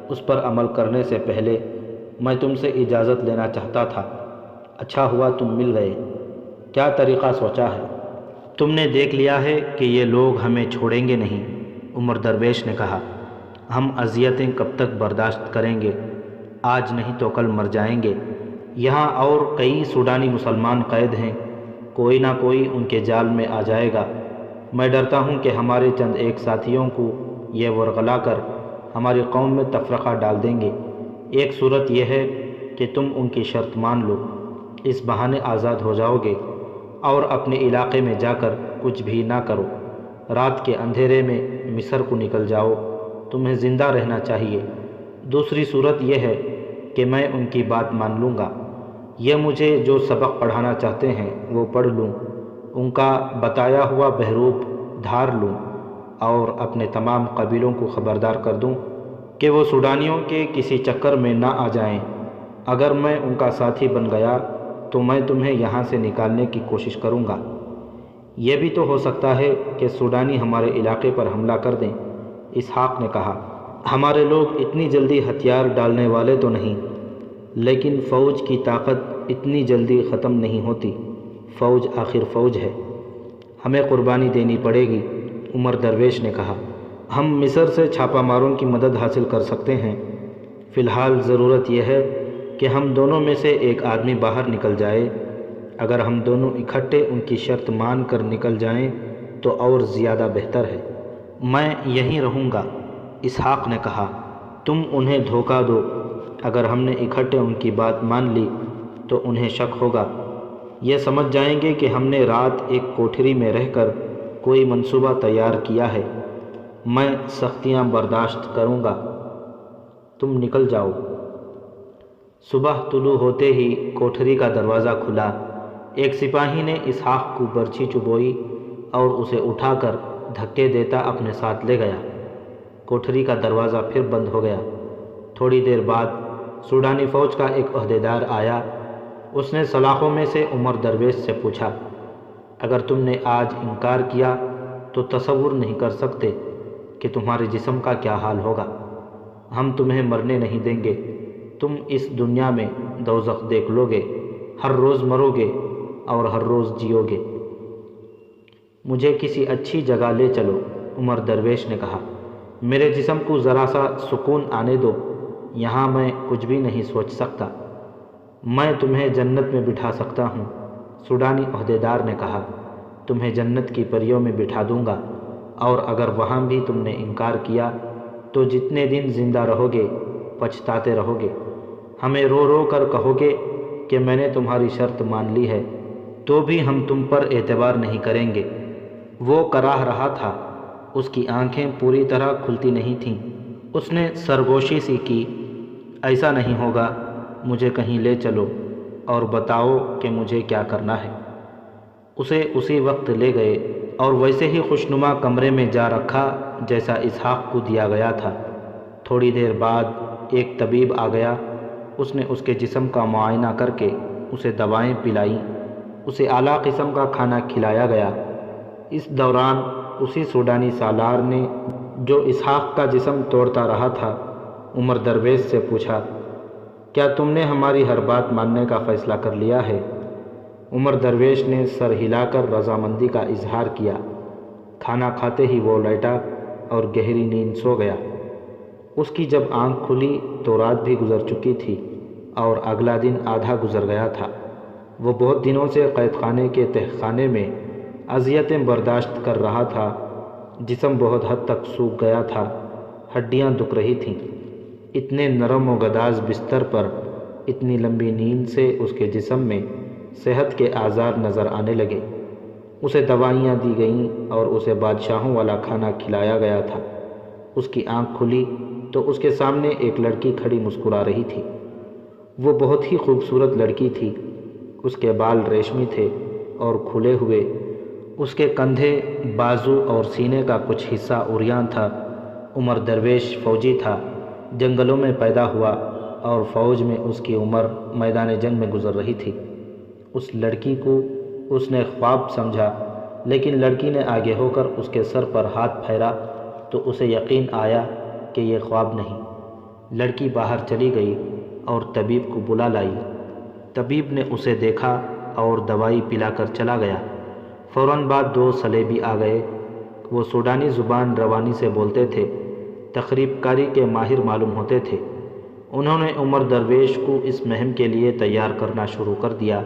اس پر عمل کرنے سے پہلے میں تم سے اجازت لینا چاہتا تھا۔ اچھا ہوا تم مل گئے۔ کیا طریقہ سوچا ہے؟ تم نے دیکھ لیا ہے کہ یہ لوگ ہمیں چھوڑیں گے نہیں۔ عمر درویش نے کہا، ہم اذیتیں کب تک برداشت کریں گے؟ آج نہیں تو کل مر جائیں گے۔ یہاں اور کئی سوڈانی مسلمان قید ہیں، کوئی نہ کوئی ان کے جال میں آ جائے گا۔ میں ڈرتا ہوں کہ ہمارے چند ایک ساتھیوں کو یہ ورغلا کر ہماری قوم میں تفرقہ ڈال دیں گے۔ ایک صورت یہ ہے کہ تم ان کی شرط مان لو، اس بہانے آزاد ہو جاؤ گے اور اپنے علاقے میں جا کر کچھ بھی نہ کرو۔ رات کے اندھیرے میں مصر کو نکل جاؤ، تمہیں زندہ رہنا چاہیے۔ دوسری صورت یہ ہے کہ میں ان کی بات مان لوں گا، یہ مجھے جو سبق پڑھانا چاہتے ہیں وہ پڑھ لوں، ان کا بتایا ہوا بحروب دھار لوں اور اپنے تمام قبیلوں کو خبردار کر دوں کہ وہ سوڈانیوں کے کسی چکر میں نہ آ جائیں۔ اگر میں ان کا ساتھی بن گیا تو میں تمہیں یہاں سے نکالنے کی کوشش کروں گا۔ یہ بھی تو ہو سکتا ہے کہ سوڈانی ہمارے علاقے پر حملہ کر دیں۔ اسحاق نے کہا، ہمارے لوگ اتنی جلدی ہتھیار ڈالنے والے تو نہیں، لیکن فوج کی طاقت اتنی جلدی ختم نہیں ہوتی۔ فوج آخر فوج ہے، ہمیں قربانی دینی پڑے گی۔ عمر درویش نے کہا، ہم مصر سے چھاپہ ماروں کی مدد حاصل کر سکتے ہیں۔ فی الحال ضرورت یہ ہے کہ ہم دونوں میں سے ایک آدمی باہر نکل جائے۔ اگر ہم دونوں اکٹھے ان کی شرط مان کر نکل جائیں تو اور زیادہ بہتر ہے۔ میں یہیں رہوں گا۔ اسحاق نے کہا، تم انہیں دھوکہ دو، اگر ہم نے اکٹھے ان کی بات مان لی تو انہیں شک ہوگا، یہ سمجھ جائیں گے کہ ہم نے رات ایک کوٹھری میں رہ کر کوئی منصوبہ تیار کیا ہے۔ میں سختیاں برداشت کروں گا، تم نکل جاؤ۔ صبح طلوع ہوتے ہی کوٹھری کا دروازہ کھلا۔ ایک سپاہی نے اسحاق کو برچھی چبوئی اور اسے اٹھا کر دھکے دیتا اپنے ساتھ لے گیا۔ کوٹھری کا دروازہ پھر بند ہو گیا۔ تھوڑی دیر بعد سوڈانی فوج کا ایک عہدیدار آیا۔ اس نے سلاخوں میں سے عمر درویش سے پوچھا، اگر تم نے آج انکار کیا تو تصور نہیں کر سکتے کہ تمہارے جسم کا کیا حال ہوگا۔ ہم تمہیں مرنے نہیں دیں گے، تم اس دنیا میں دوزخ دیکھ لو گے، ہر روز مرو گے اور ہر روز جیو گے۔ مجھے کسی اچھی جگہ لے چلو، عمر درویش نے کہا، میرے جسم کو ذرا سا سکون آنے دو، یہاں میں کچھ بھی نہیں سوچ سکتا۔ میں تمہیں جنت میں بٹھا سکتا ہوں، سوڈانی عہدیدار نے کہا، تمہیں جنت کی پریوں میں بٹھا دوں گا، اور اگر وہاں بھی تم نے انکار کیا تو جتنے دن زندہ رہو گے پچھتاتے رہو گے۔ ہمیں رو رو کر کہو گے کہ میں نے تمہاری شرط مان لی ہے، تو بھی ہم تم پر اعتبار نہیں کریں گے۔ وہ کراہ رہا تھا، اس کی آنکھیں پوری طرح کھلتی نہیں تھیں۔ اس نے سرگوشی سی کی، ایسا نہیں ہوگا، مجھے کہیں لے چلو اور بتاؤ کہ مجھے کیا کرنا ہے۔ اسے اسی وقت لے گئے اور ویسے ہی خوشنما کمرے میں جا رکھا جیسا اسحاق کو دیا گیا تھا۔ تھوڑی دیر بعد ایک طبیب آ گیا۔ اس نے اس کے جسم کا معائنہ کر کے اسے دوائیں پلائیں، اسے اعلیٰ قسم کا کھانا کھلایا گیا۔ اس دوران اسی سوڈانی سالار نے جو اسحاق کا جسم توڑتا رہا تھا عمر درویش سے پوچھا، کیا تم نے ہماری ہر بات ماننے کا فیصلہ کر لیا ہے؟ عمر درویش نے سر ہلا کر رضامندی کا اظہار کیا۔ کھانا کھاتے ہی وہ لیٹا اور گہری نیند سو گیا۔ اس کی جب آنکھ کھلی تو رات بھی گزر چکی تھی اور اگلا دن آدھا گزر گیا تھا۔ وہ بہت دنوں سے قید خانے کے تہ خانے میں اذیتیں برداشت کر رہا تھا۔ جسم بہت حد تک سوکھ گیا تھا، ہڈیاں دکھ رہی تھیں۔ اتنے نرم و گداز بستر پر اتنی لمبی نیند سے اس کے جسم میں صحت کے آثار نظر آنے لگے۔ اسے دوائیاں دی گئیں اور اسے بادشاہوں والا کھانا کھلایا گیا تھا۔ اس کی آنکھ کھلی تو اس کے سامنے ایک لڑکی کھڑی مسکرا رہی تھی۔ وہ بہت ہی خوبصورت لڑکی تھی۔ اس کے بال ریشمی تھے اور کھلے ہوئے، اس کے کندھے، بازو اور سینے کا کچھ حصہ عریاں تھا۔ عمر درویش فوجی تھا، جنگلوں میں پیدا ہوا اور فوج میں اس کی عمر میدان جنگ میں گزر رہی تھی۔ اس لڑکی کو اس نے خواب سمجھا، لیکن لڑکی نے آگے ہو کر اس کے سر پر ہاتھ پھیرا تو اسے یقین آیا کہ یہ خواب نہیں۔ لڑکی باہر چلی گئی اور طبیب کو بلا لائی۔ طبیب نے اسے دیکھا اور دوائی پلا کر چلا گیا۔ فوراً بعد 2 صلیبی آ گئے۔ وہ سوڈانی زبان روانی سے بولتے تھے، تخریب کاری کے ماہر معلوم ہوتے تھے۔ انہوں نے عمر درویش کو اس مہم کے لیے تیار کرنا شروع کر دیا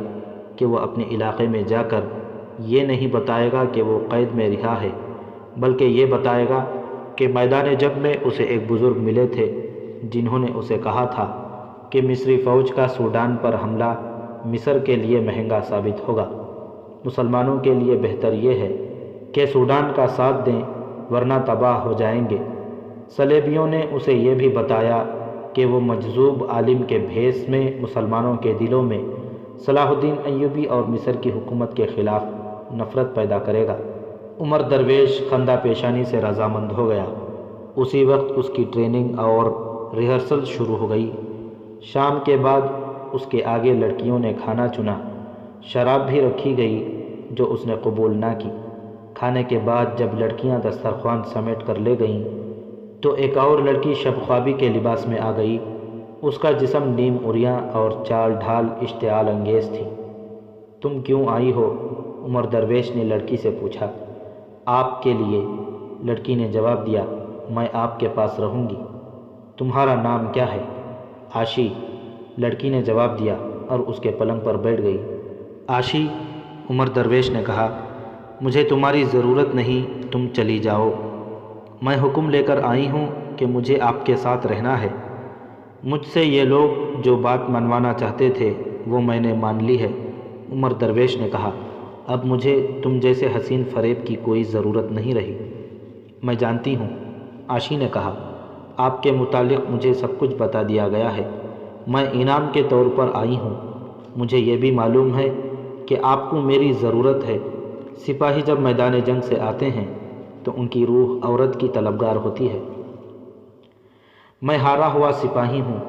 کہ وہ اپنے علاقے میں جا کر یہ نہیں بتائے گا کہ وہ قید میں رہا ہے، بلکہ یہ بتائے گا کہ میدان جنگ میں اسے ایک بزرگ ملے تھے جنہوں نے اسے کہا تھا کہ مصری فوج کا سوڈان پر حملہ مصر کے لیے مہنگا ثابت ہوگا۔ مسلمانوں کے لیے بہتر یہ ہے کہ سوڈان کا ساتھ دیں ورنہ تباہ ہو جائیں گے۔ صلیبیوں نے اسے یہ بھی بتایا کہ وہ مجذوب عالم کے بھیس میں مسلمانوں کے دلوں میں صلاح الدین ایوبی اور مصر کی حکومت کے خلاف نفرت پیدا کرے گا۔ عمر درویش خندہ پیشانی سے رضامند ہو گیا۔ اسی وقت اس کی ٹریننگ اور ریہرسل شروع ہو گئی۔ شام کے بعد اس کے آگے لڑکیوں نے کھانا چنا۔ شراب بھی رکھی گئی جو اس نے قبول نہ کی۔ کھانے کے بعد جب لڑکیاں دسترخوان سمیٹ کر لے گئیں تو ایک اور لڑکی شب خوابی کے لباس میں آ گئی۔ اس کا جسم نیم عریاں اور چال ڈھال اشتعال انگیز تھی۔ تم کیوں آئی ہو؟ عمر درویش نے لڑکی سے پوچھا۔ آپ کے لیے، لڑکی نے جواب دیا، میں آپ کے پاس رہوں گی۔ تمہارا نام کیا ہے؟ عاشی، لڑکی نے جواب دیا اور اس کے پلنگ پر بیٹھ گئی۔ عاشی، عمر درویش نے کہا، مجھے تمہاری ضرورت نہیں، تم چلی جاؤ۔ میں حکم لے کر آئی ہوں کہ مجھے آپ کے ساتھ رہنا ہے۔ مجھ سے یہ لوگ جو بات منوانا چاہتے تھے وہ میں نے مان لی ہے۔ عمر درویش نے کہا، اب مجھے تم جیسے حسین فریب کی کوئی ضرورت نہیں رہی۔ میں جانتی ہوں، عاشی نے کہا، آپ کے متعلق مجھے سب کچھ بتا دیا گیا ہے۔ میں انعام کے طور پر آئی ہوں۔ مجھے یہ بھی معلوم ہے کہ آپ کو میری ضرورت ہے۔ سپاہی جب میدان جنگ سے آتے ہیں تو ان کی روح عورت کی طلبگار ہوتی ہے۔ میں ہارا ہوا سپاہی ہوں،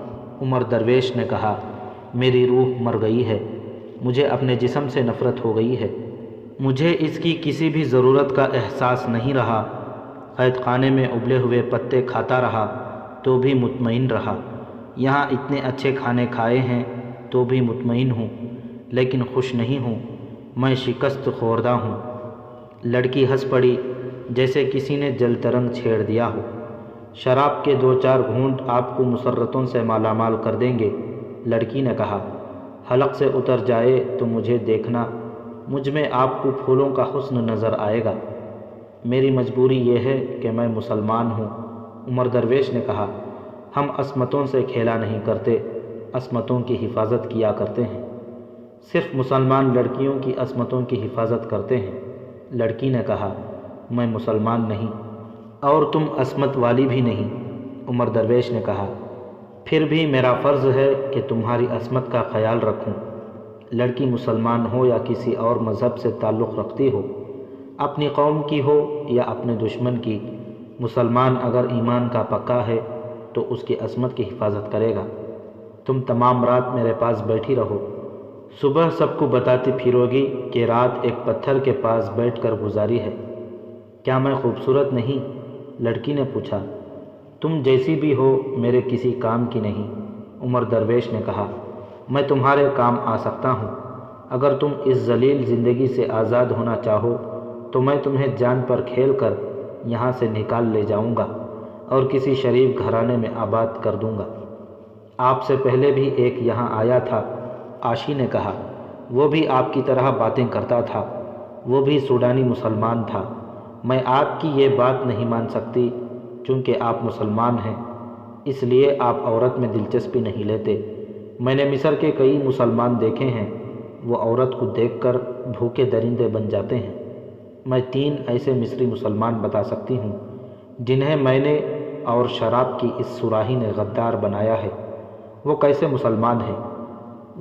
عمر درویش نے کہا، میری روح مر گئی ہے، مجھے اپنے جسم سے نفرت ہو گئی ہے، مجھے اس کی کسی بھی ضرورت کا احساس نہیں رہا۔ قید خانے میں ابلے ہوئے پتے کھاتا رہا تو بھی مطمئن رہا، یہاں اتنے اچھے کھانے کھائے ہیں تو بھی مطمئن ہوں، لیکن خوش نہیں ہوں، میں شکست خوردہ ہوں۔ لڑکی ہنس پڑی جیسے کسی نے جل ترنگ چھیڑ دیا ہو۔ شراب کے 2-4 گھونٹ آپ کو مسرتوں سے مالا مال کر دیں گے، لڑکی نے کہا۔ حلق سے اتر جائے تو مجھے دیکھنا، مجھ میں آپ کو پھولوں کا حسن نظر آئے گا۔ میری مجبوری یہ ہے کہ میں مسلمان ہوں، عمر درویش نے کہا۔ ہم عصمتوں سے کھیلا نہیں کرتے، عصمتوں کی حفاظت کیا کرتے ہیں۔ صرف مسلمان لڑکیوں کی عصمتوں کی حفاظت کرتے ہیں، لڑکی نے کہا۔ میں مسلمان نہیں اور تم عصمت والی بھی نہیں، عمر درویش نے کہا۔ پھر بھی میرا فرض ہے کہ تمہاری عصمت کا خیال رکھوں، لڑکی مسلمان ہو یا کسی اور مذہب سے تعلق رکھتی ہو، اپنی قوم کی ہو یا اپنے دشمن کی، مسلمان اگر ایمان کا پکا ہے تو اس کی عصمت کی حفاظت کرے گا۔ تم تمام رات میرے پاس بیٹھی رہو، صبح سب کو بتاتی پھرو گی کہ رات ایک پتھر کے پاس بیٹھ کر گزاری ہے۔ کیا میں خوبصورت نہیں؟ لڑکی نے پوچھا۔ تم جیسی بھی ہو میرے کسی کام کی نہیں، عمر درویش نے کہا۔ میں تمہارے کام آ سکتا ہوں۔ اگر تم اس ذلیل زندگی سے آزاد ہونا چاہو تو میں تمہیں جان پر کھیل کر یہاں سے نکال لے جاؤں گا اور کسی شریف گھرانے میں آباد کر دوں گا۔ آپ سے پہلے بھی ایک یہاں آیا تھا، عاشی نے کہا۔ وہ بھی آپ کی طرح باتیں کرتا تھا، وہ بھی سوڈانی مسلمان تھا۔ میں آپ کی یہ بات نہیں مان سکتی چونکہ آپ مسلمان ہیں، اس لیے آپ عورت میں دلچسپی نہیں لیتے۔ میں نے مصر کے کئی مسلمان دیکھے ہیں، وہ عورت کو دیکھ کر بھوکے درندے بن جاتے ہیں۔ میں 3 ایسے مصری مسلمان بتا سکتی ہوں جنہیں میں نے اور شراب کی اس صراحی نے غدار بنایا ہے۔ وہ کیسے مسلمان ہیں؟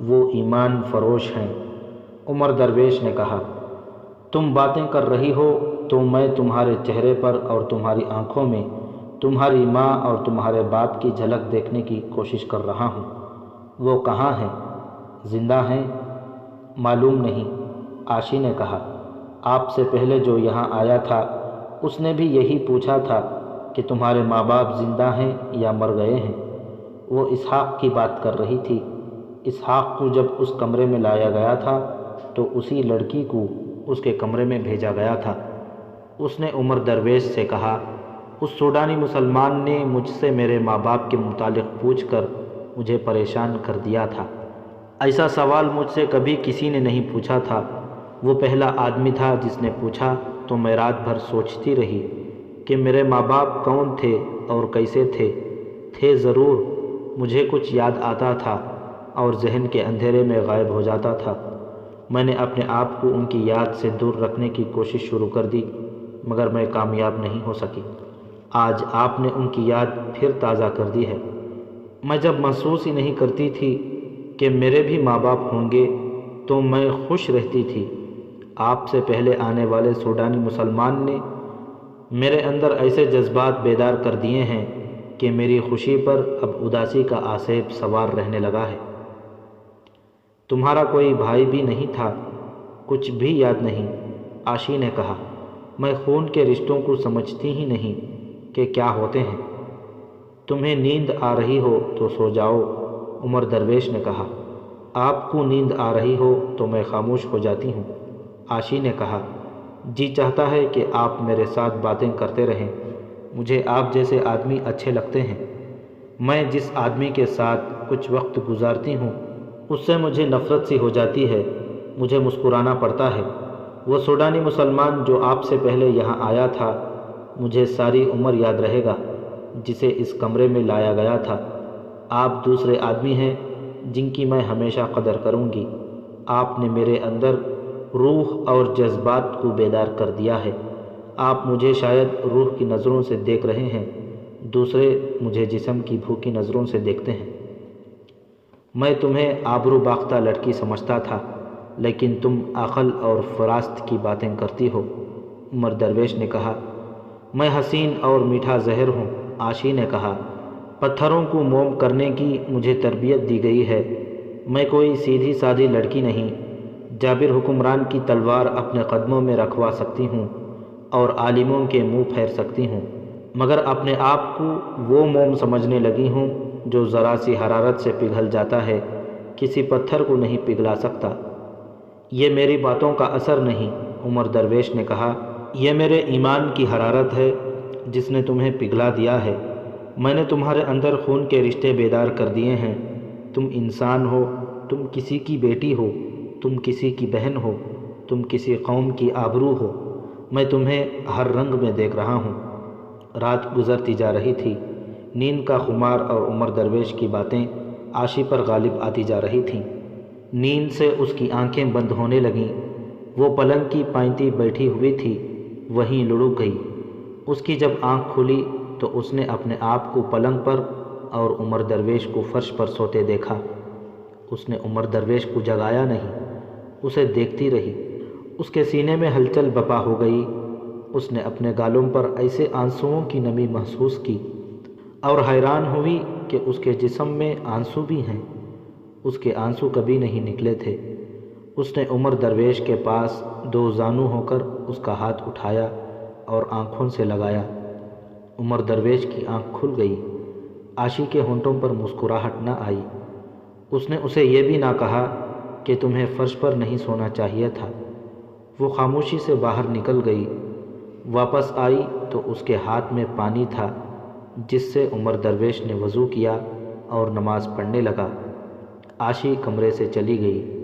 وہ ایمان فروش ہیں۔ عمر درویش نے کہا، تم باتیں کر رہی ہو تو میں تمہارے چہرے پر اور تمہاری آنکھوں میں تمہاری ماں اور تمہارے باپ کی جھلک دیکھنے کی کوشش کر رہا ہوں۔ وہ کہاں ہیں؟ زندہ ہیں؟ معلوم نہیں، عاشی نے کہا۔ آپ سے پہلے جو یہاں آیا تھا اس نے بھی یہی پوچھا تھا کہ تمہارے ماں باپ زندہ ہیں یا مر گئے ہیں۔ وہ اسحاق کی بات کر رہی تھی۔ اسحاق کو جب اس کمرے میں لایا گیا تھا تو اسی لڑکی کو اس کے کمرے میں بھیجا گیا تھا۔ اس نے عمر درویش سے کہا، اس سوڈانی مسلمان نے مجھ سے میرے ماں باپ کے متعلق پوچھ کر مجھے پریشان کر دیا تھا۔ ایسا سوال مجھ سے کبھی کسی نے نہیں پوچھا تھا۔ وہ پہلا آدمی تھا جس نے پوچھا تو میں رات بھر سوچتی رہی کہ میرے ماں باپ کون تھے اور کیسے تھے ضرور، مجھے کچھ یاد آتا تھا اور ذہن کے اندھیرے میں غائب ہو جاتا تھا۔ میں نے اپنے آپ کو ان کی یاد سے دور رکھنے کی کوشش شروع کر دی مگر میں کامیاب نہیں ہو سکی۔ آج آپ نے ان کی یاد پھر تازہ کر دی ہے۔ میں جب محسوس ہی نہیں کرتی تھی کہ میرے بھی ماں باپ ہوں گے تو میں خوش رہتی تھی۔ آپ سے پہلے آنے والے سوڈانی مسلمان نے میرے اندر ایسے جذبات بیدار کر دیے ہیں کہ میری خوشی پر اب اداسی کا آسیب سوار رہنے لگا ہے۔ تمہارا کوئی بھائی بھی نہیں تھا؟ کچھ بھی یاد نہیں، عاشی نے کہا۔ میں خون کے رشتوں کو سمجھتی ہی نہیں کہ کیا ہوتے ہیں۔ تمہیں نیند آ رہی ہو تو سو جاؤ، عمر درویش نے کہا۔ آپ کو نیند آ رہی ہو تو میں خاموش ہو جاتی ہوں، عاشی نے کہا۔ جی چاہتا ہے کہ آپ میرے ساتھ باتیں کرتے رہیں، مجھے آپ جیسے آدمی اچھے لگتے ہیں۔ میں جس آدمی کے ساتھ کچھ وقت گزارتی ہوں اس سے مجھے نفرت سی ہو جاتی ہے، مجھے مسکرانا پڑتا ہے۔ وہ سوڈانی مسلمان جو آپ سے پہلے یہاں آیا تھا مجھے ساری عمر یاد رہے گا، جسے اس کمرے میں لایا گیا تھا۔ آپ دوسرے آدمی ہیں جن کی میں ہمیشہ قدر کروں گی۔ آپ نے میرے اندر روح اور جذبات کو بیدار کر دیا ہے۔ آپ مجھے شاید روح کی نظروں سے دیکھ رہے ہیں، دوسرے مجھے جسم کی بھوکی نظروں سے دیکھتے ہیں۔ میں تمہیں آبرو باختہ لڑکی سمجھتا تھا لیکن تم عقل اور فراست کی باتیں کرتی ہو، عمر درویش نے کہا۔ میں حسین اور میٹھا زہر ہوں، عاشی نے کہا۔ پتھروں کو موم کرنے کی مجھے تربیت دی گئی ہے۔ میں کوئی سیدھی سادھی لڑکی نہیں۔ جابر حکمران کی تلوار اپنے قدموں میں رکھوا سکتی ہوں اور عالموں کے منہ پھیر سکتی ہوں مگر اپنے آپ کو وہ موم سمجھنے لگی ہوں جو ذرا سی حرارت سے پگھل جاتا ہے، کسی پتھر کو نہیں پگھلا سکتا۔ یہ میری باتوں کا اثر نہیں، عمر درویش نے کہا، یہ میرے ایمان کی حرارت ہے جس نے تمہیں پگھلا دیا ہے۔ میں نے تمہارے اندر خون کے رشتے بیدار کر دیے ہیں۔ تم انسان ہو، تم کسی کی بیٹی ہو، تم کسی کی بہن ہو، تم کسی قوم کی آبرو ہو۔ میں تمہیں ہر رنگ میں دیکھ رہا ہوں۔ رات گزرتی جا رہی تھی، نیند کا خمار اور عمر درویش کی باتیں عاشی پر غالب آتی جا رہی تھیں۔ نیند سے اس کی آنکھیں بند ہونے لگیں۔ وہ پلنگ کی پائنتی بیٹھی ہوئی تھی، وہیں لڑک گئی۔ اس کی جب آنکھ کھلی تو اس نے اپنے آپ کو پلنگ پر اور عمر درویش کو فرش پر سوتے دیکھا۔ اس نے عمر درویش کو جگایا نہیں، اسے دیکھتی رہی۔ اس کے سینے میں ہلچل بپا ہو گئی۔ اس نے اپنے گالوں پر ایسے آنسوؤں کی نمی محسوس کی اور حیران ہوئی کہ اس کے جسم میں آنسو بھی ہیں۔ اس کے آنسو کبھی نہیں نکلے تھے۔ اس نے عمر درویش کے پاس 2 زانو ہو کر اس کا ہاتھ اٹھایا اور آنکھوں سے لگایا۔ عمر درویش کی آنکھ کھل گئی۔ عاشی کے ہونٹوں پر مسکراہٹ نہ آئی۔ اس نے اسے یہ بھی نہ کہا کہ تمہیں فرش پر نہیں سونا چاہیے تھا۔ وہ خاموشی سے باہر نکل گئی۔ واپس آئی تو اس کے ہاتھ میں پانی تھا جس سے عمر درویش نے وضو کیا اور نماز پڑھنے لگا۔ عاشی کمرے سے چلی گئی۔